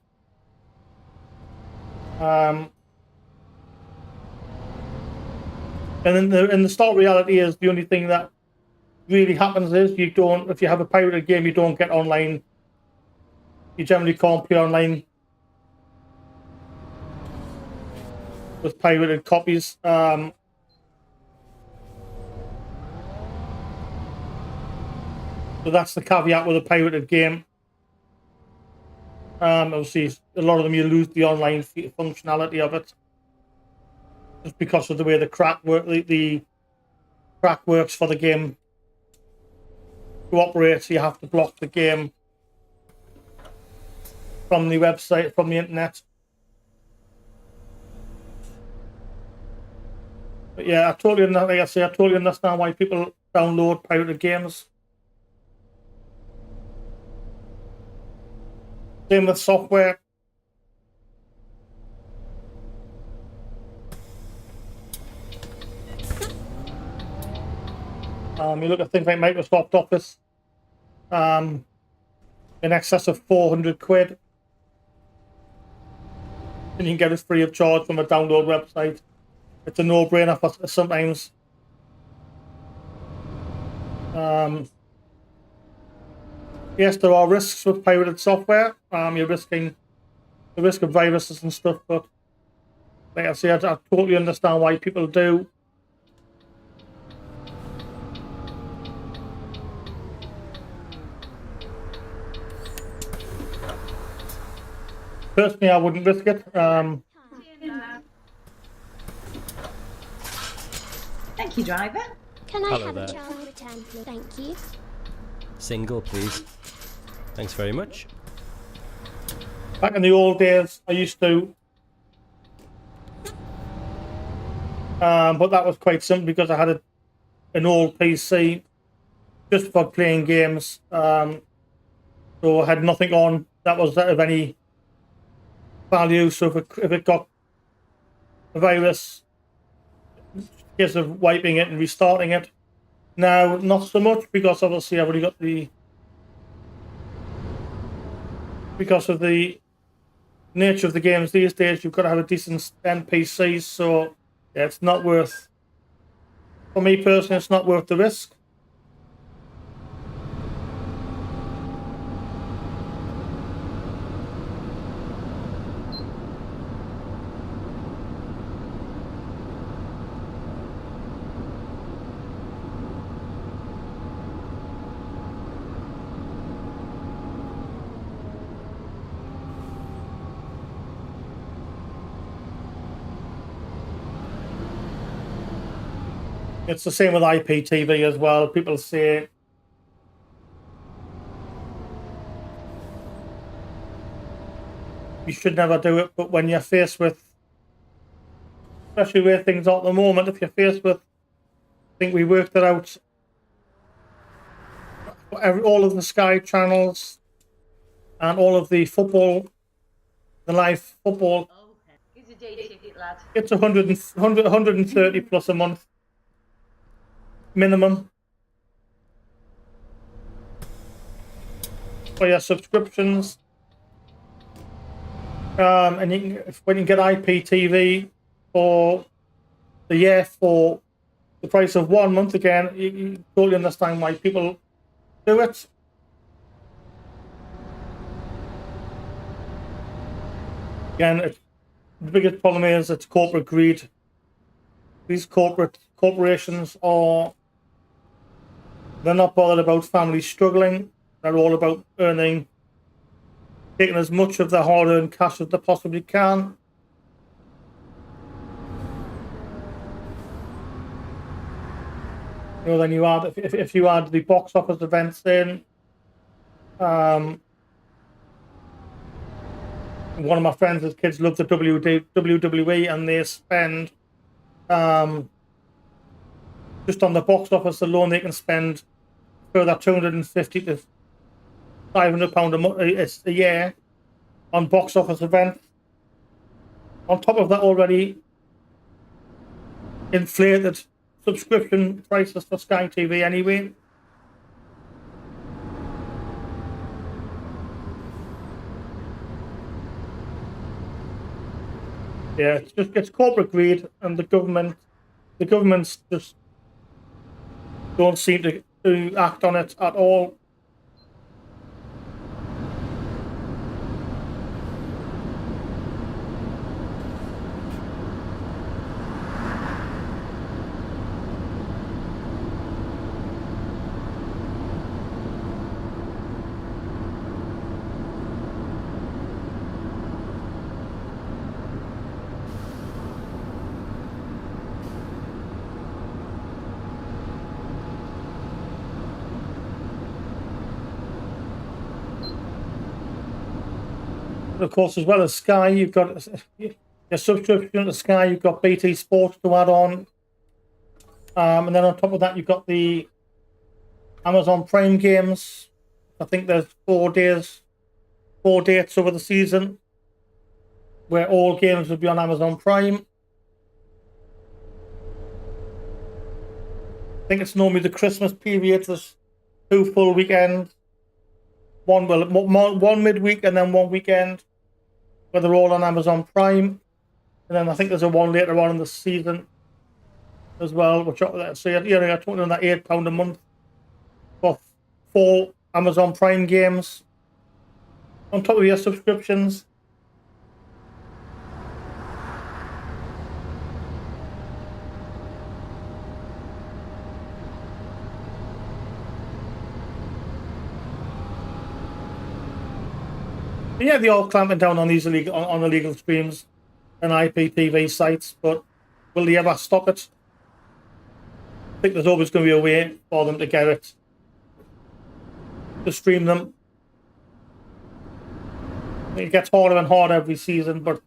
And then the stark reality is the only thing that really happens is if you have a pirated game, you don't get online. You generally can't play online with pirated copies. So that's the caveat with a pirated game. Obviously, a lot of them you lose the online functionality of it, just because of the way the crack works for the game to operate. So you have to block the game from the website, from the internet. But yeah, I totally understand why people download pirated games. Same with software. You look at things like Microsoft Office, in excess of 400 quid. And you can get it free of charge from a download website. It's a no-brainer for sometimes. Yes, there are risks with pirated software. You're risking the risk of viruses and stuff, but like I say, I totally understand why people do. Personally, I wouldn't risk it. Thank you, driver. Can I Hello have there. a child return, please? Thank you. Single, please. Thanks very much. Back in the old days, I used to, but that was quite simple because I had an old PC just for playing games. So I had nothing on that was of any value. So if it got a virus, case of wiping it and restarting it. Now, not so much, because obviously I've already got because of the nature of the games these days, you've got to have a decent NPC, so yeah, it's not worth, for me personally, it's not worth the risk. It's the same with IPTV as well. People say you should never do it, but when you're faced with, especially where things are at the moment, if you're faced with, I think we worked it out, all of the Sky channels and all of the football, the live football, Oh, here's a day ticket, lad. it's 130 plus a month minimum for your subscriptions. And you can, when you get IPTV for the year for the price of 1 month, again, you totally understand why people do it. Again, the biggest problem is it's corporate greed. These corporations are, they're not bothered about families struggling. They're all about taking as much of their hard-earned cash as they possibly can. You know, then you add, if you add the box office events in, one of my friends' his kids love the WWE, and they spend just on the box office alone, they can spend further £250 to £500 a year on box office events. On top of that, already inflated subscription prices for Sky TV anyway. Yeah, it's corporate greed, and the governments just don't seem to act on it at all. Of course, as well as Sky, you've got your subscription to Sky, you've got BT Sports to add on. And then on top of that, you've got the Amazon Prime games. I think there's 4 dates over the season where all games will be on Amazon Prime. I think it's normally the Christmas period. There's 2 full weekends. One midweek and then 1 weekend where they're all on Amazon Prime. And then I think there's a one later on in the season as well, which so you're talking on that £8 a month for 4 Amazon Prime games on top of your subscriptions. Yeah, they are clamping down on these illegal streams and IPTV sites, but will they ever stop it? I think there's always going to be a way for them to get it, to stream them. It gets harder and harder every season, but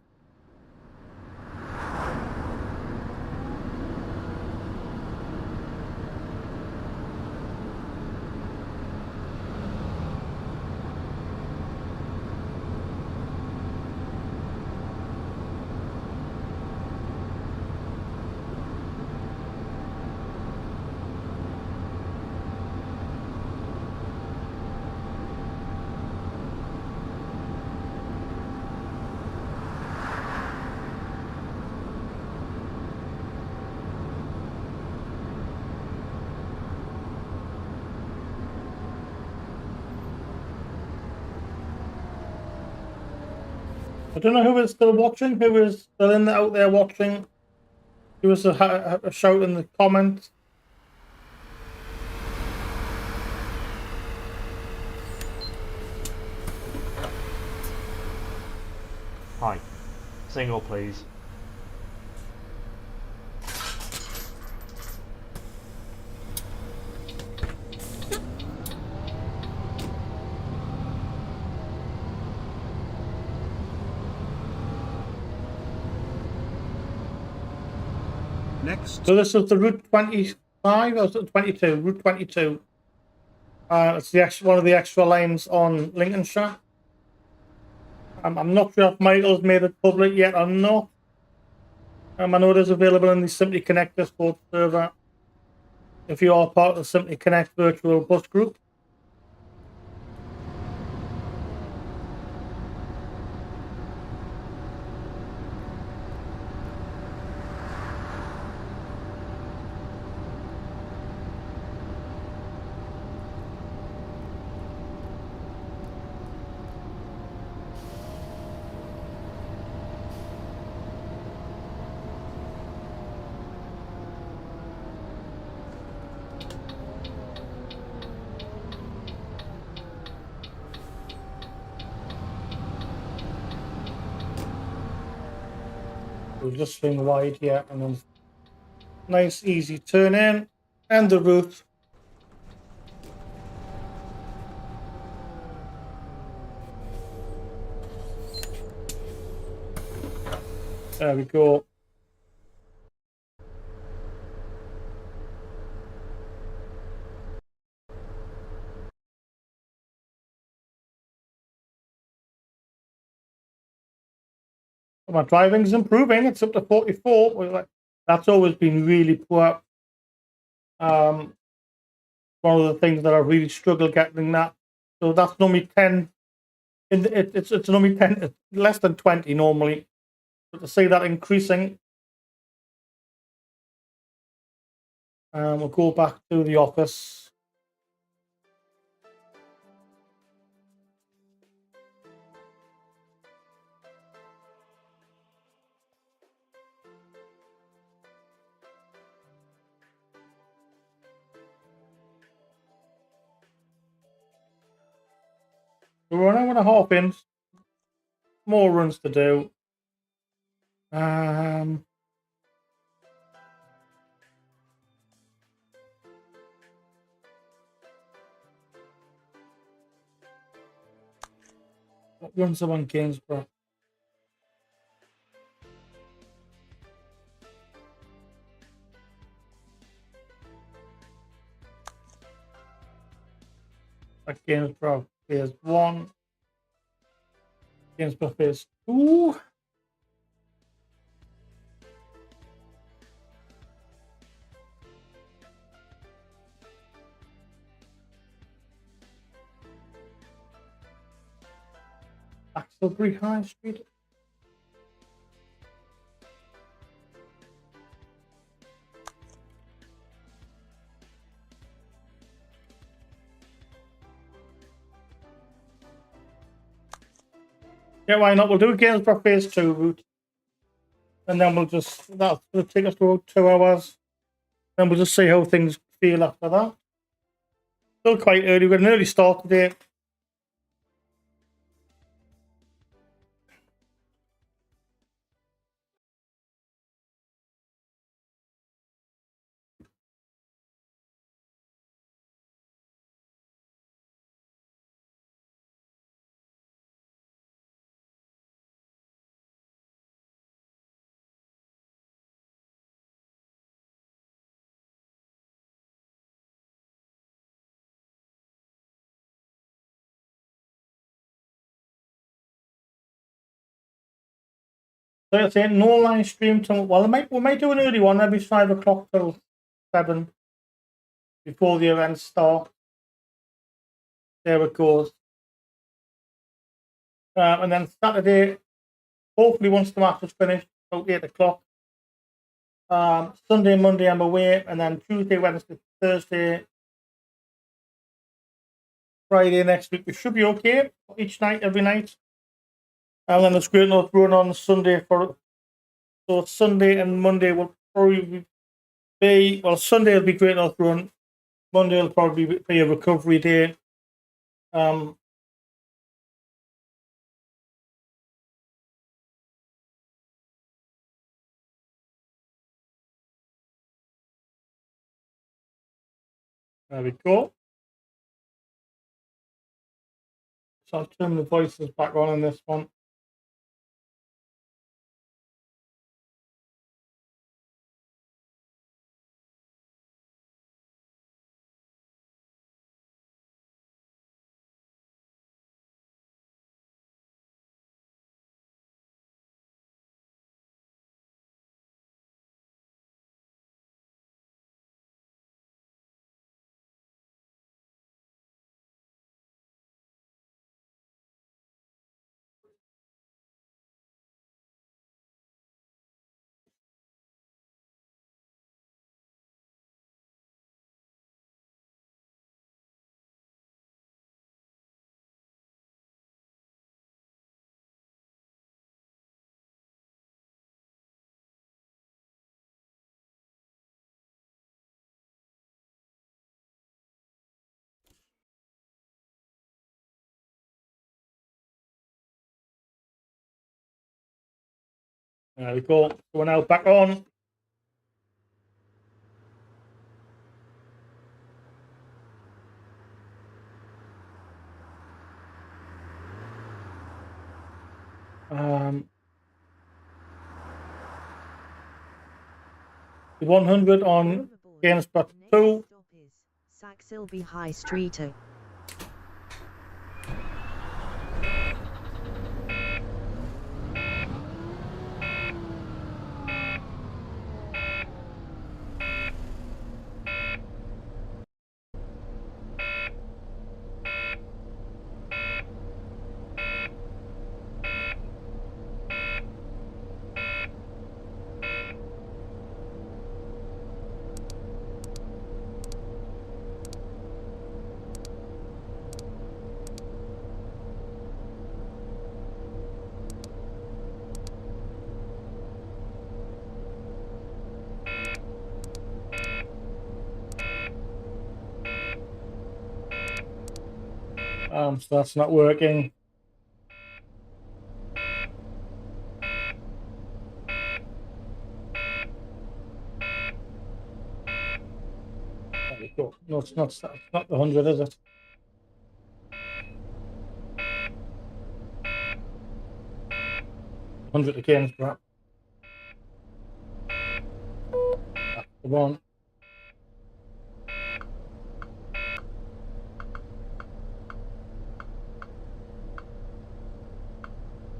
I don't know who is still watching, who is still out there watching. Give us a shout in the comments. Hi. Single, please. Next. So this is the Route 25 or is it 22? Route 22. It's the one of the extra lines on Lincolnshire. I'm not sure if Michael's made it public yet or not. I know it is available in the Simply Connect Discord server if you are part of the Simply Connect virtual bus group. We'll just swing wide here and then nice easy turn in and the route. There we go. My driving's improving. It's up to 44. That's always been really poor. One of the things that I really struggle getting that. So that's normally 10. It's normally 10. It's less than 20 normally. But to see that increasing, we'll go back to the office. So we're an hour and a half in. More runs to do. What runs are on Gainsborough? Gainsborough phase 1. Gainsborough phase 2. Axelbury High Street. Yeah, why not? We'll do Gainsborough phase 2 route. And then we'll just, that's going to take us to 2 hours. Then we'll just see how things feel after that. Still quite early. We've got an early start today. So I say no live stream tomorrow. Well, we might do an early one, maybe 5 o'clock till 7 before the events start. There it goes. And then Saturday, hopefully once the match is finished, about 8 o'clock. Sunday, Monday, I'm away, and then Tuesday, Wednesday, Thursday, Friday next week. We should be okay each night, every night. And then there's Great North Run on Sunday so Sunday and Monday will probably be, well, Sunday will be Great North Run. Monday will probably be a recovery day. There we go. So I'll turn the voices back on in this one. There we go. We're now back on. The 100 on Gainsborough 2. Saxilby High Street. So that's not working. There we go. No, it's not the 100, is it? $100 to Gainsborough. That's the one.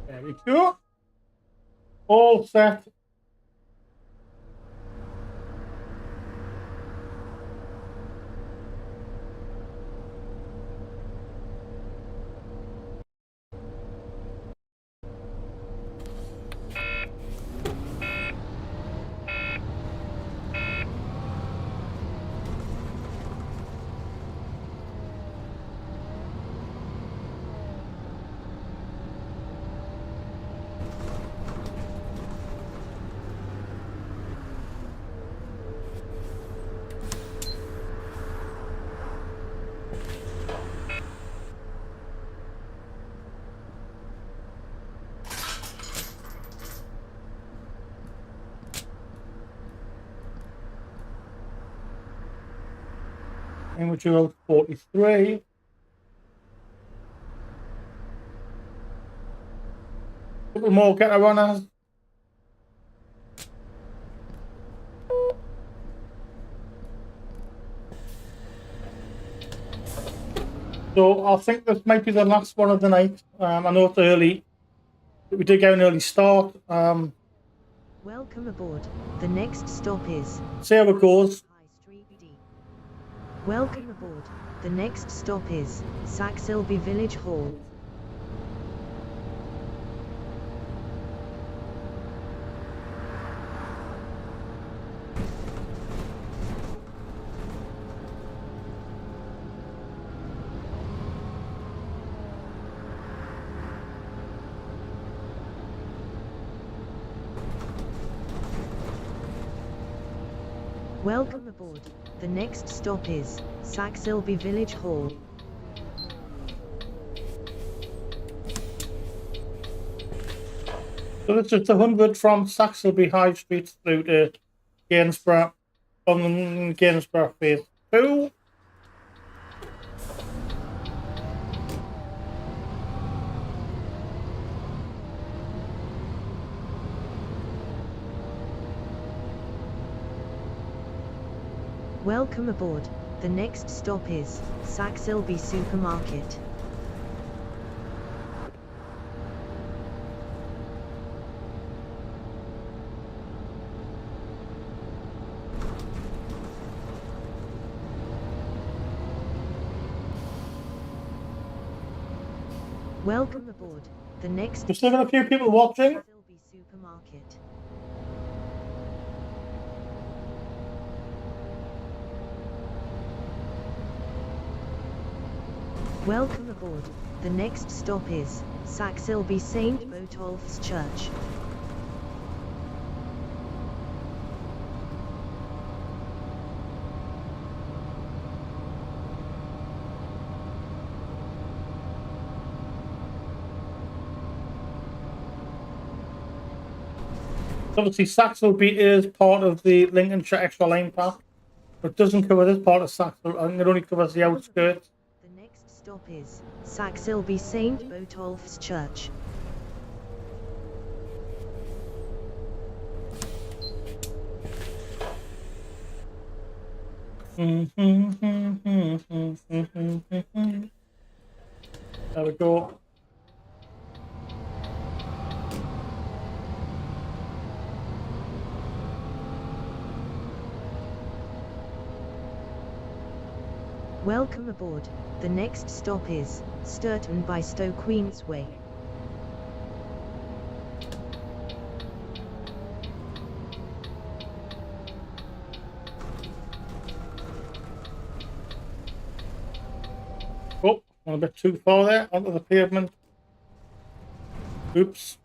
There we go. All set. Amateur 43. Couple more get runners. So I think this might be the last one of the night. I know it's early. We did get an early start. Welcome aboard. The next stop is See how it goes. Welcome aboard. The next stop is Saxilby Village Hall. Welcome aboard. The next stop is Saxilby Village Hall. So it's just 100 from Saxilby High Street through to Gainsborough on Gainsborough Phase 2. Welcome aboard. The next stop is Saxilby Supermarket. Welcome aboard. The next We're still got a few people watching. Saxilby Supermarket. Welcome aboard. The next stop is Saxilby St. Botolph's Church. Obviously, Saxel B is part of the Lincolnshire Extra Lane Pack, but doesn't cover this part of Saxel. I think it only covers the outskirts. The next stop is Saxilby St. Botolph's Church. There we go. Welcome aboard. The next stop is Sturton by Stow Queensway. Oh, a bit too far there, onto the pavement. Oops.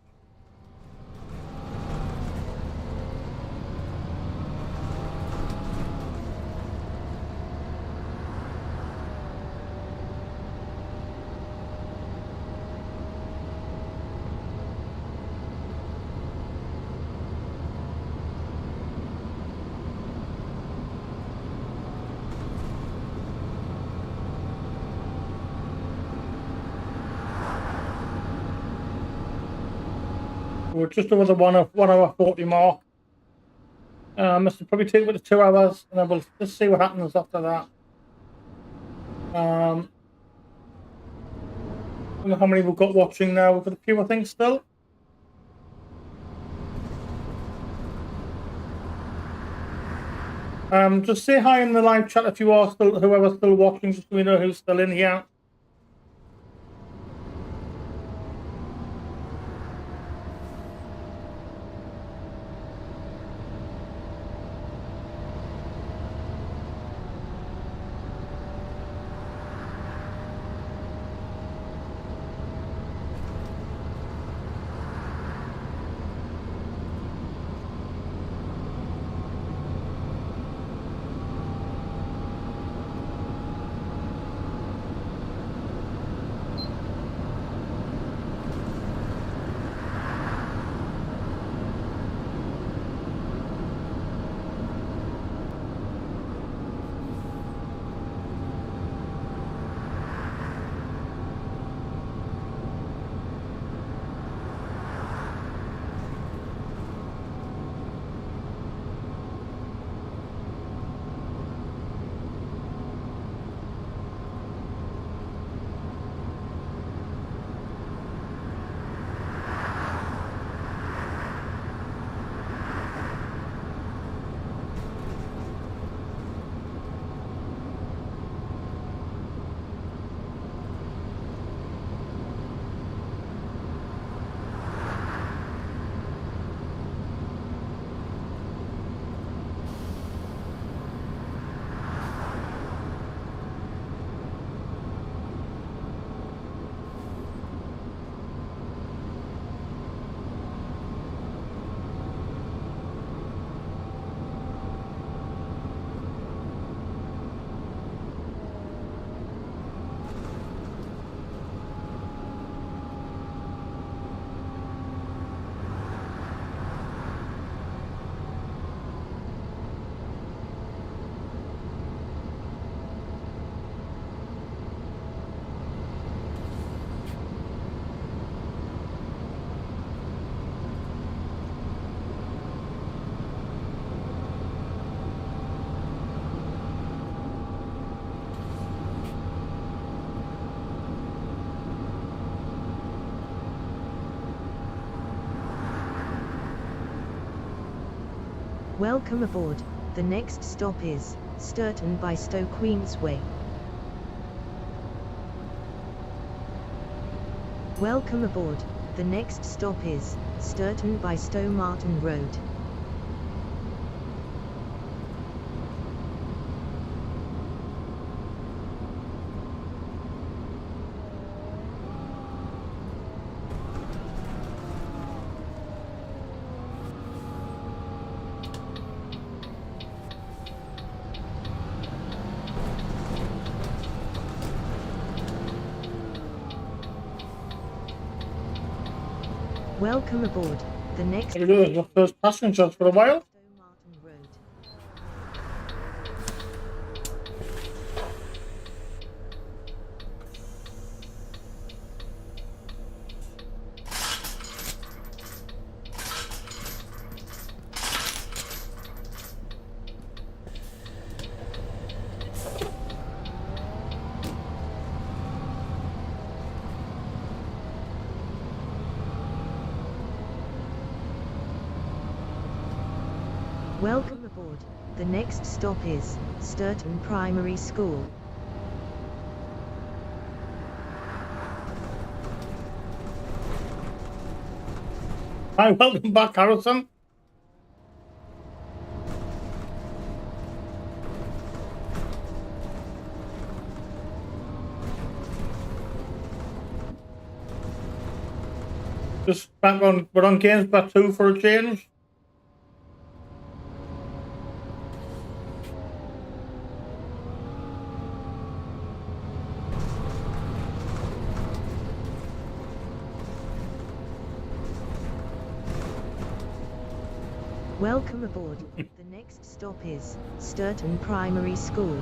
We're just over the 1 hour 40 mark. Must probably take about 2 hours, and then we'll just see what happens after that. I don't know how many we've got watching now. We've got a few, I think, still. Just say hi in the live chat if you are still, whoever's still watching, just so we know who's still in here. Welcome aboard. The next stop is Sturton by Stow Queensway. Welcome aboard. The next stop is Sturton by Stow Martin Road. Welcome aboard. The next There we go, there's my first passengers for a while. Stowe Martin Road. Welcome aboard. The next stop is Sturton Primary School. Hi, welcome back, Harrison. Just back on, we're on games back 2 for a change. Welcome aboard. The next stop is Sturton Primary School.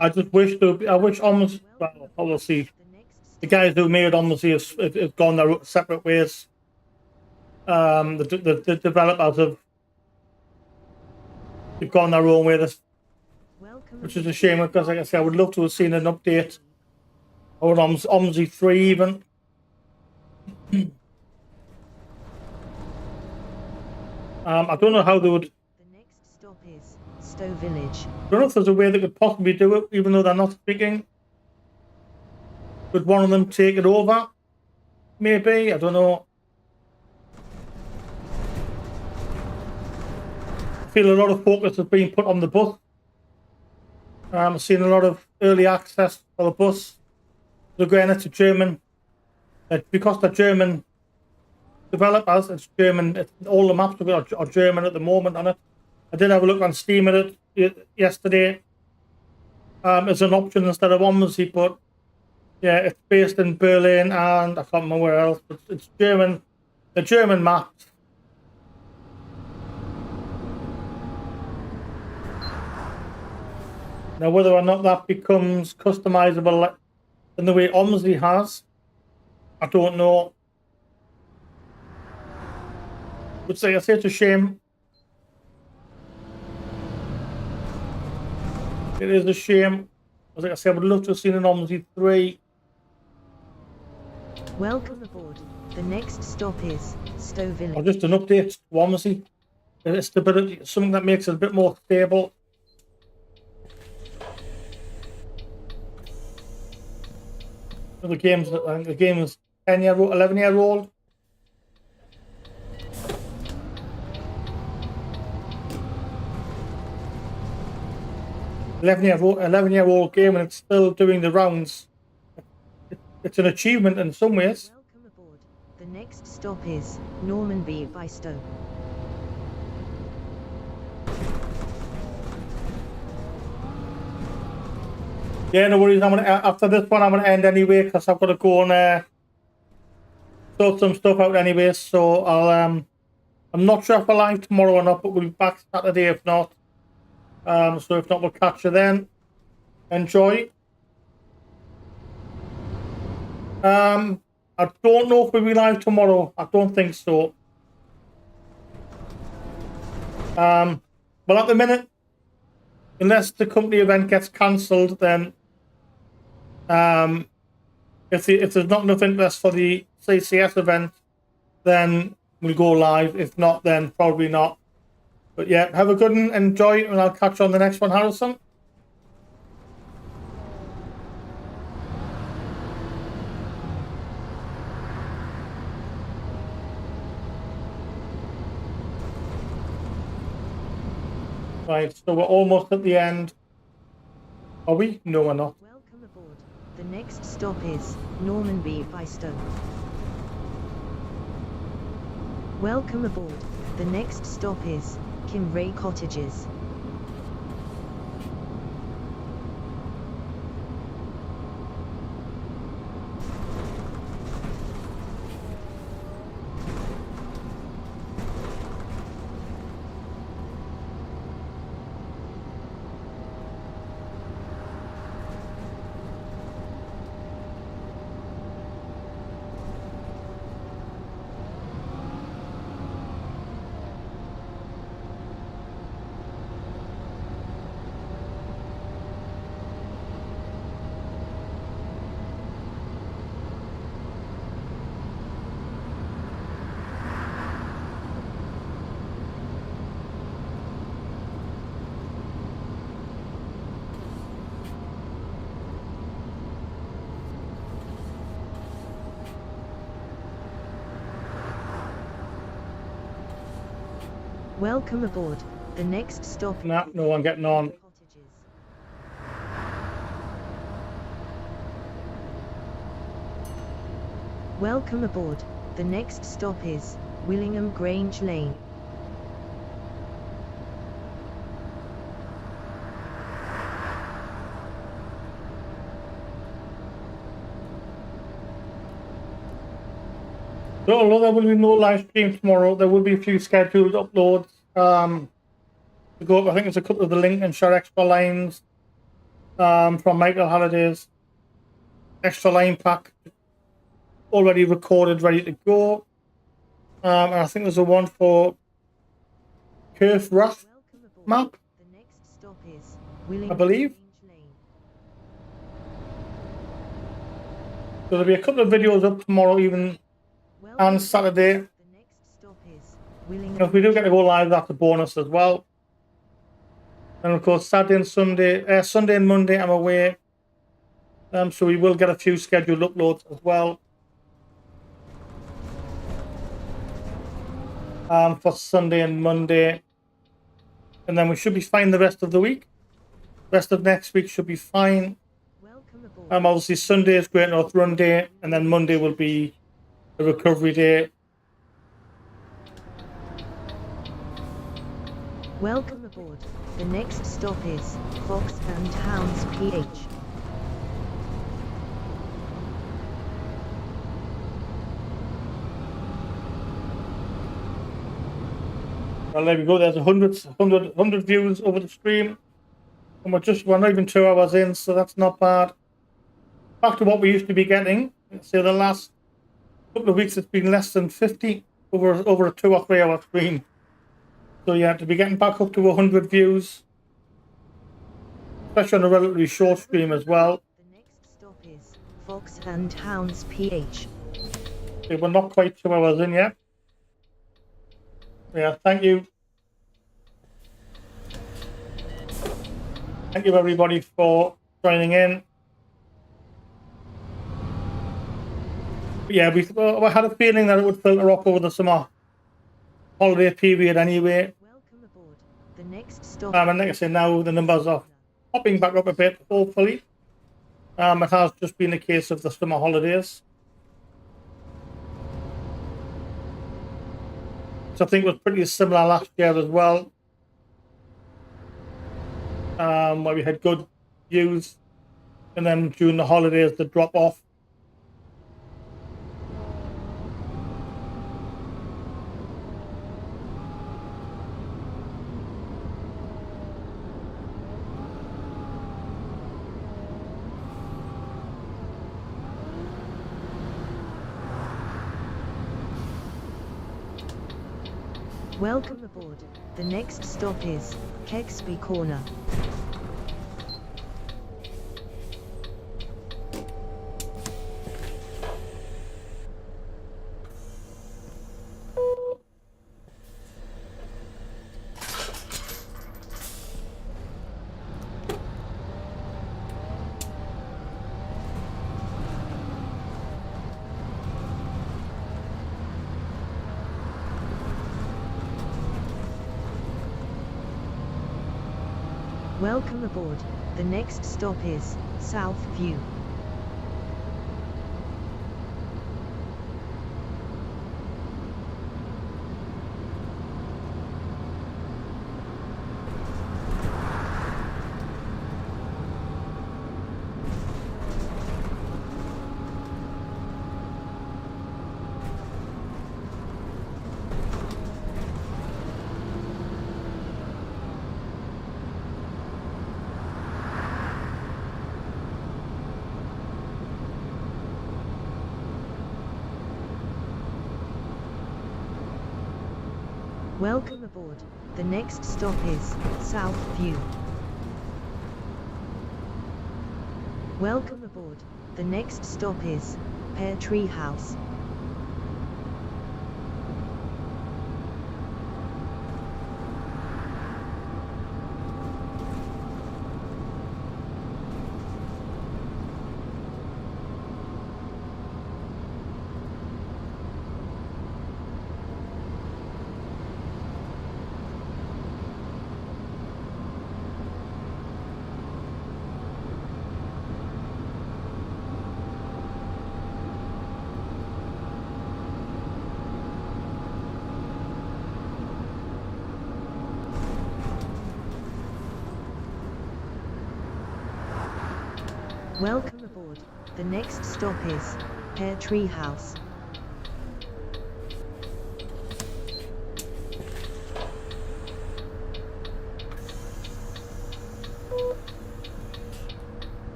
I just wish I wish almost, well, obviously, The next the guys who made OMSI have gone their separate ways. The developers have gone their own way, welcome which is a shame because, like I said, I would love to have seen an update or an OMSI 3 even. I don't know how they would. The next stop is Stowe Village. I don't know if there's a way they could possibly do it, even though they're not speaking. Could one of them take it over? Maybe, I don't know. I feel a lot of focus has been put on the bus. I'm seeing a lot of early access for the bus. Again, it's a German. Because they're German developers, it's German. All the maps are German at the moment on it. I did have a look on Steam at it yesterday. As an option instead of OMSI, but yeah, it's based in Berlin and I can't remember where else, but it's German. The German maps. Now, whether or not that becomes customizable in the way OMSI has, I don't know. I say it's a shame. It is a shame. As I said, I would love to have seen an OMSI 3. Welcome aboard. The next stop is Stowe Or Village. just an update to OMSI. Stability, something that makes it a bit more stable. The game is 10-year-old, 11-year-old. Eleven-year-old game, and it's still doing the rounds. It's an achievement in some ways. Welcome aboard. The next stop is Normanby by Stowe. Yeah, no worries. After this one, I'm gonna end anyway because I've got to go and sort some stuff out anyway. So I'm not sure if we're live tomorrow or not, but we'll be back Saturday if not. So if not, we'll catch you then. Enjoy. I don't know if we'll be live tomorrow. I don't think so. Well, at the minute, unless the company event gets cancelled, then if there's not enough interest for the CCS event, then we'll go live. If not, then probably not. But yeah, have a good one, enjoy, and I'll catch you on the next one, Harrison. Right, so we're almost at the end. Are we? No, we're not. Welcome aboard. The next stop is Normanby by Stowe. Welcome aboard. The next stop is Kinray Cottages. Welcome aboard. The next stop Nah, no one getting on. cottages. Welcome aboard. The next stop is Willingham Grange Lane. So although there will be no live stream tomorrow, there will be a few scheduled uploads. To go up, I think there's a couple of the Lincolnshire extra lines from Michael Halliday's extra line pack already recorded, ready to go. And I think there's a one for Curve Wrath Welcome aboard. map. The next stop is Willingham believe. Grange Lane. So there'll be a couple of videos up tomorrow even Welcome and aboard. Saturday. The next stop is Willingham. And if we do get to go live, that's a bonus as well. And of course, Saturday and Sunday, Sunday and Monday, I'm away. So we will get a few scheduled uploads as well. For Sunday and Monday. And then we should be fine the rest of the week. Rest of next week should be fine. Welcome aboard. Obviously Sunday is Great North Run Day, and then Monday will be a recovery day. Welcome aboard. The next stop is Fox and Hounds PH. Well, there we go. There's 100 views over the stream. And we're not even 2 hours in, so that's not bad. Back to what we used to be getting. So the last couple of weeks, it's been less than 50 over a 2 or 3 hour stream. So yeah, to be getting back up to 100 views, especially on a relatively short stream as well. The next stop is Fox and Hounds PH. So we're not quite 2 hours in yet. Yeah, thank you. Thank you everybody for joining in. But yeah, we had a feeling that it would filter off over the summer holiday period anyway. Welcome aboard. The next stop. And like I say, now the numbers are popping back up a bit, hopefully. It has just been a case of the summer holidays, which I think was pretty similar last year as well, where we had good views, and then during the holidays the drop off. Welcome aboard. The next stop is Kexby Corner. Welcome aboard. The next stop is South View. Welcome aboard. The next stop is South View. Welcome aboard. The next stop is Pear Tree House. Welcome aboard. The next stop is Pear Tree House.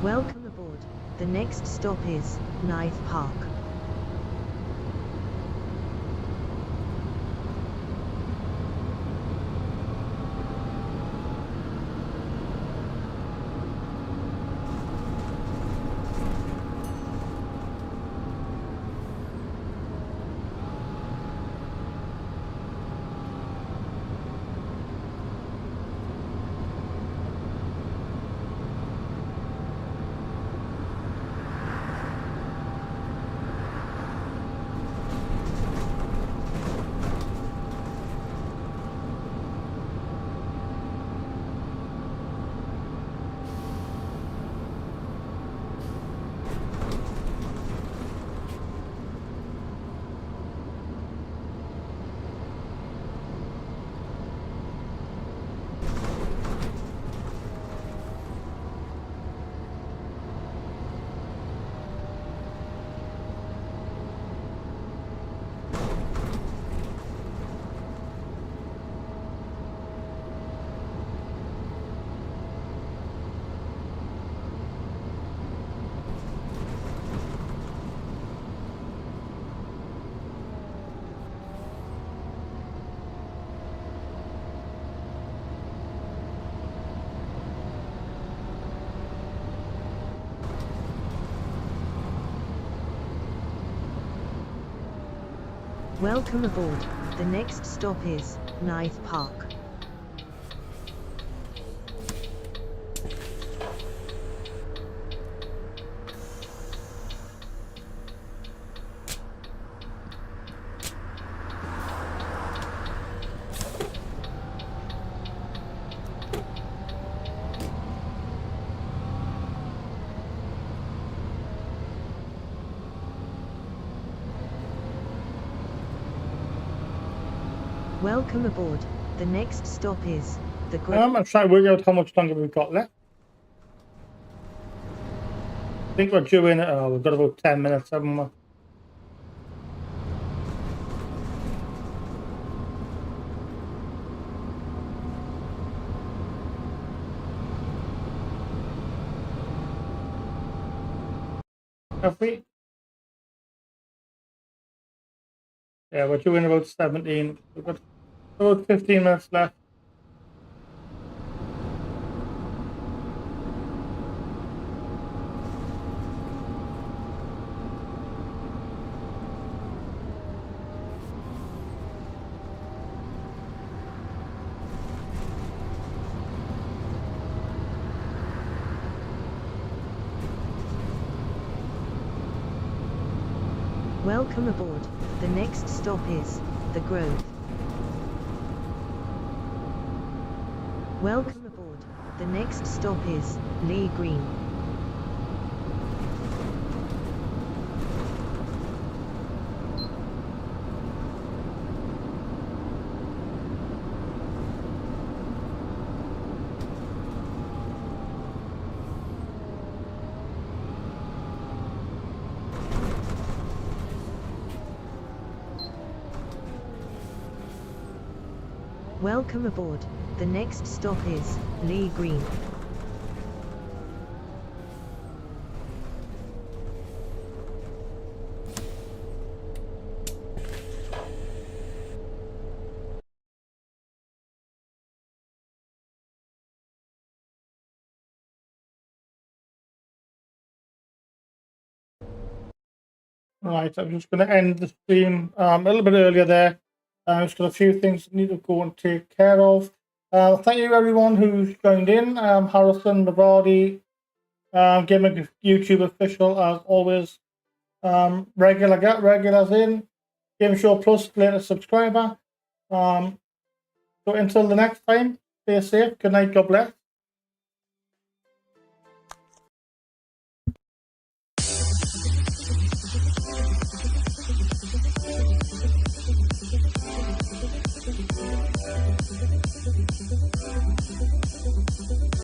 Welcome aboard. The next stop is Knife Park. Welcome aboard. The next stop is Knife Park. Welcome aboard. The next stop is the I'm trying to work out how much longer we've got left. I think we're due in. We've got about 10 minutes, haven't we? Have we? Yeah, we're due in about 17. We've got about 15 minutes left. Welcome aboard. The next stop is The Grove. Welcome aboard. The next stop is Lee Green. Welcome aboard. The next stop is Lee Green. Right, I'm just going to end the stream a little bit earlier there. I've just got a few things I need to go and take care of. Thank you everyone who's joined in. Harrison, Mavardi, Gaming YouTube official as always. Regulars in. Game Show Plus latest subscriber. So until the next time, stay safe. Good night. God bless.